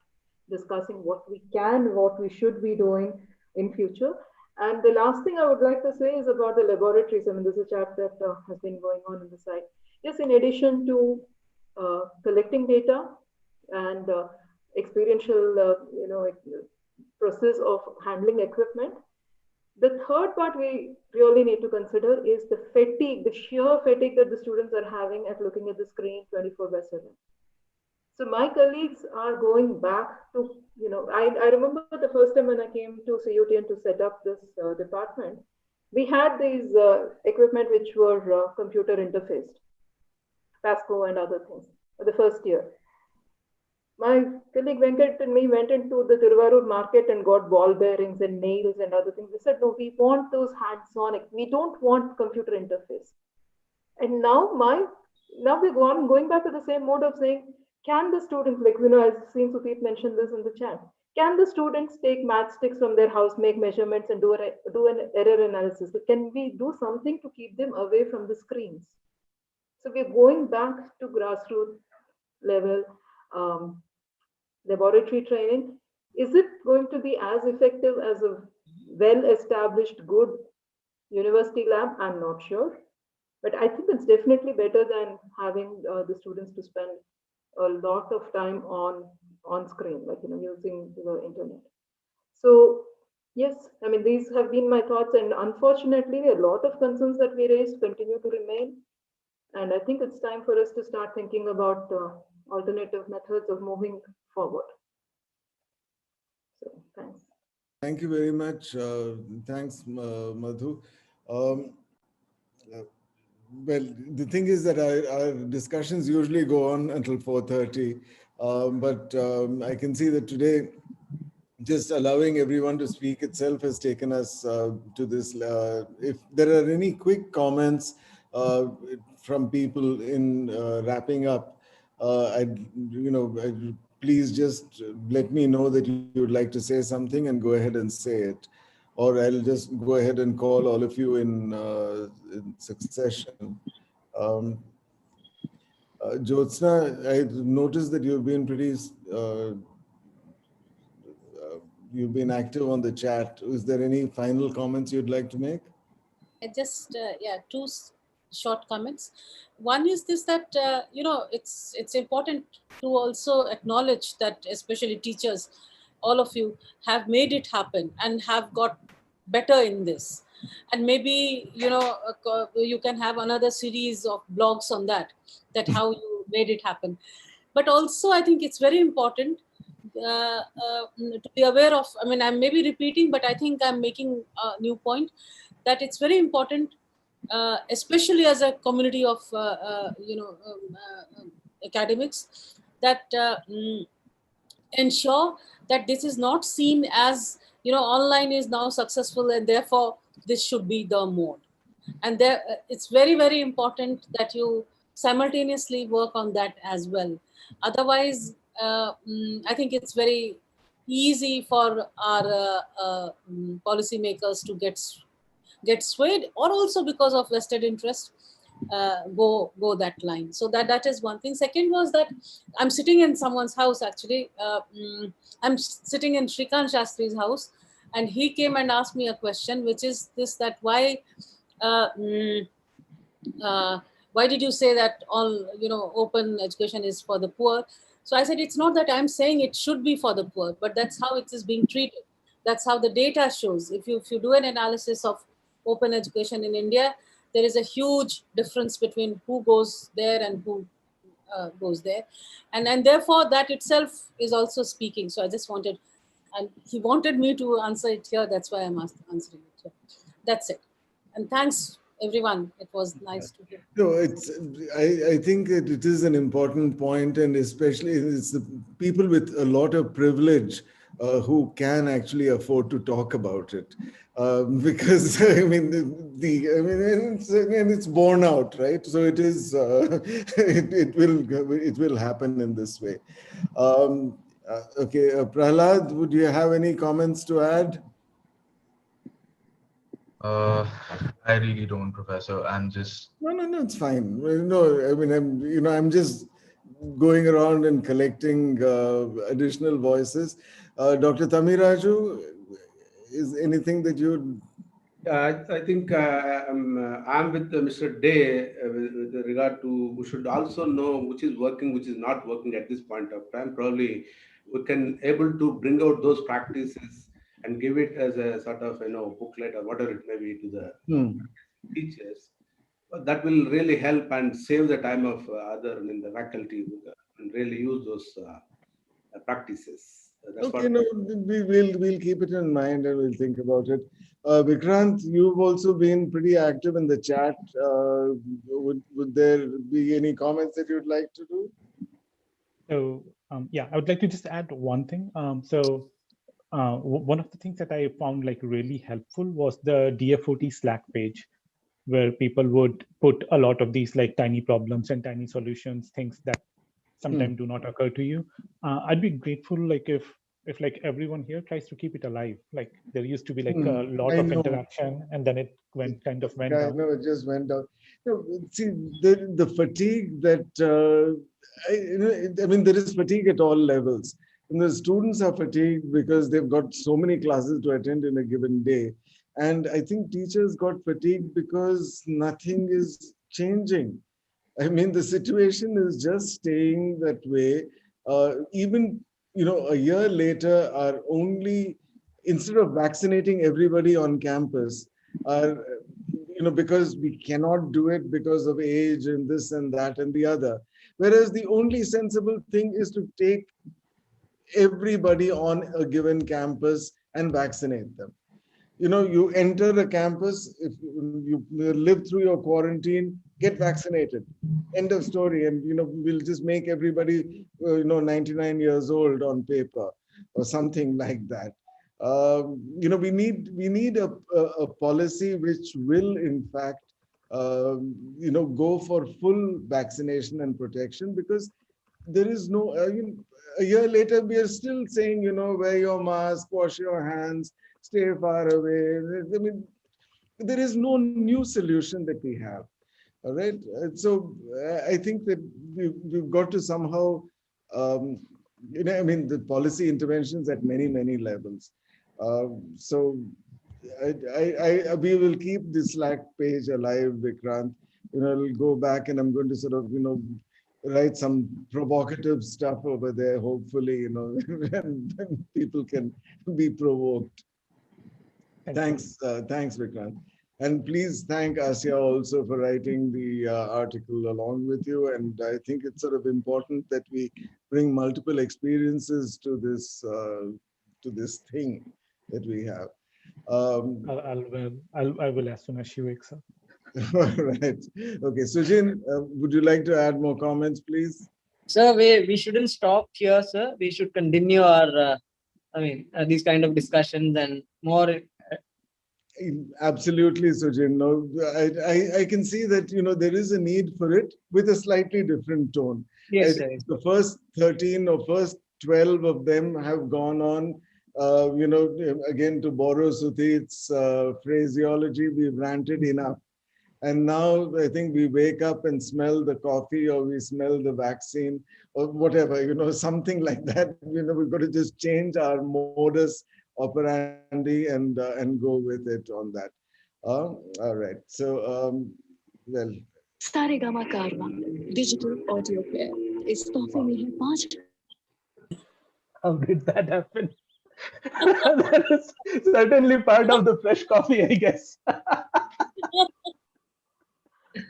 discussing what we can, what we should be doing in future. And the last thing I would like to say is about the laboratories. I mean, this is a chat that has been going on the side. Yes, in addition to collecting data and experiential, process of handling equipment, the third part we really need to consider is the fatigue, the sheer fatigue that the students are having at looking at the screen 24/7. So my colleagues are going back to, I remember the first time when I came to CUTN to set up this department, we had these equipment which were computer interfaced, Pasco and other things, for the first year. My colleague Venkat and me went into the Tiruvarur market and got ball bearings and nails and other things. We said, no, we want those hands-on. We don't want computer interface. And now we're going back to the same mode of saying, can the students, like, I've seen Sutirth mention this in the chat, can the students take matchsticks from their house, make measurements, and do an error analysis? Can we do something to keep them away from the screens? So we're going back to grassroots level. Laboratory training, is it going to be as effective as a well-established, good university lab? I'm not sure, but I think it's definitely better than having the students to spend a lot of time on screen, like using the internet. So yes, I mean, these have been my thoughts, and unfortunately, a lot of concerns that we raised continue to remain. And I think it's time for us to start thinking about alternative methods of moving forward. So thanks. Thank you very much. Thanks, Madhu. Well, the thing is that our discussions usually go on until 4:30, but I can see that today, just allowing everyone to speak itself has taken us to this. If there are any quick comments from people in wrapping up, please just let me know that you would like to say something and go ahead and say it. Or I'll just go ahead and call all of you in succession. Jyotsna, I noticed that you've been you've been active on the chat. Is there any final comments you'd like to make? Just two short comments. One is this, that it's important to also acknowledge that especially teachers, all of you, have made it happen and have got better in this. And maybe you can have another series of blogs on that how you made it happen. But also I think it's very important to be aware of, I mean, I'm maybe repeating, but I think I'm making a new point, that it's very important, especially as a community of academics, that ensure that this is not seen as online is now successful and therefore this should be the mode. And it's very, very important that you simultaneously work on that as well. Otherwise, I think it's very easy for our policymakers to get swayed, or also because of vested interest, go that line. So that is one thing. Second was that I'm sitting in someone's house actually. I'm sitting in Shrikant Shastri's house, and he came and asked me a question, which is this: that why did you say that all open education is for the poor? So I said it's not that I'm saying it should be for the poor, but that's how it is being treated. That's how the data shows. If you do an analysis of open education in India, there is a huge difference between who goes there and who goes there, and therefore that itself is also speaking. So I just wanted, and he wanted me to answer it here. That's why I'm answering it here. That's it. And thanks everyone. It was nice to hear. No, I think it is an important point, and especially it's the people with a lot of privilege who can actually afford to talk about it, because I mean it's borne out, right? So it is it will happen in this way. Okay, Prahalad, would you have any comments to add? I really don't, Professor. I'm just No, it's fine. No, I mean, I'm just going around and collecting additional voices. Dr. Thammi, Raju, is anything that you? I think I'm with Mr. Day with regard to we should also know which is working, which is not working at this point of time. Probably we can able to bring out those practices and give it as a sort of booklet or whatever it may be to the teachers. But that will really help and save the time of the faculty and really use those practices. That's Okay, no, we'll keep it in mind and we'll think about it. Vikrant, you've also been pretty active in the chat. Would there be any comments that you'd like to do? So yeah, I would like to just add one thing. One of the things that I found like really helpful was the DFOT Slack page, where people would put a lot of these like tiny problems and tiny solutions, things that sometimes do not occur to you. I'd be grateful like if like everyone here tries to keep it alive. Like there used to be like a lot of interaction, and then it went down. I know, it just went down. See, the fatigue that I mean, there is fatigue at all levels. And the students are fatigued because they've got so many classes to attend in a given day. And I think teachers got fatigued because nothing is changing. I mean, the situation is just staying that way. Even, a year later, instead of vaccinating everybody on campus, because we cannot do it because of age and this and that and the other. Whereas the only sensible thing is to take everybody on a given campus and vaccinate them. You enter a campus, if you live through your quarantine, get vaccinated. End of story. And, we'll just make everybody, 99 years old on paper or something like that. We need a policy which will, in fact, go for full vaccination and protection, because there is no, a year later, we are still saying, wear your mask, wash your hands, stay far away. I mean, there is no new solution that we have. All right. So I think that we've got to somehow, the policy interventions at many, many levels. So we will keep the Slack page alive, Vikrant. I'll go back and I'm going to sort of, write some provocative stuff over there, hopefully, and people can be provoked. Thanks, Vikrant. And please thank Asya also for writing the article along with you. And I think it's sort of important that we bring multiple experiences to this thing that we have. I will as soon as she wakes up. All right. Okay, Sujin, would you like to add more comments, please? Sir, we shouldn't stop here, sir. We should continue our, these kind of discussions and more. Absolutely, Sujin. No, I can see that, there is a need for it with a slightly different tone. Yes, sir. The first 13 or first 12 of them have gone on, again, to borrow Sutirth's phraseology, we've ranted enough. And now I think we wake up and smell the coffee, or we smell the vaccine, or whatever, something like that. We've got to just change our modus operandi and go with it on that. All right. So, well. Saregama Karma digital audio player is तोहफे में है 5. How did that happen? That is certainly part of the fresh coffee, I guess.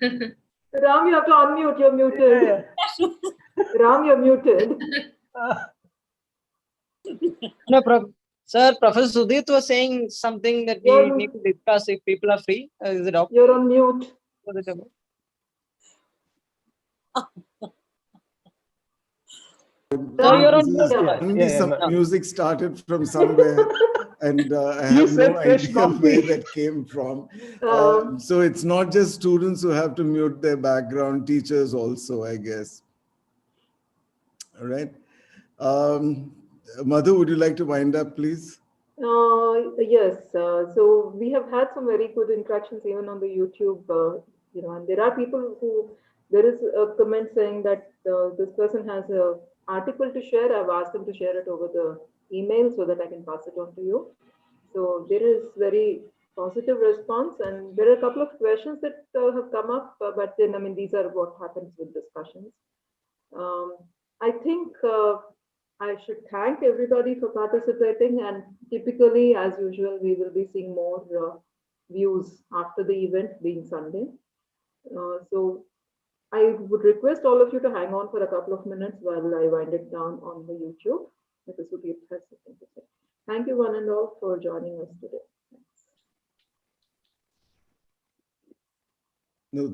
Ram, you have to unmute. You're muted. Yeah. Ram, you're muted. No, sir, Professor Sutirth was saying something that we need to discuss if people are free. Is it okay? You're on mute. Some music started from somewhere, and I have no idea where that came from. So it's not just students who have to mute their background, teachers also, I guess. All right. Madhu, would you like to wind up, please? Yes. So we have had some very good interactions even on the YouTube, and there are people there is a comment saying that this person has an article to share. I've asked them to share it over the email so that I can pass it on to you. So there is very positive response, and there are a couple of questions that have come up, but then, these are what happens with discussions. I think I should thank everybody for participating, and typically, as usual, we will be seeing more views after the event being Sunday. So I would request all of you to hang on for a couple of minutes while I wind it down on the YouTube, because Sutirth has something to say. Thank you one and all for joining us today. Thanks. No,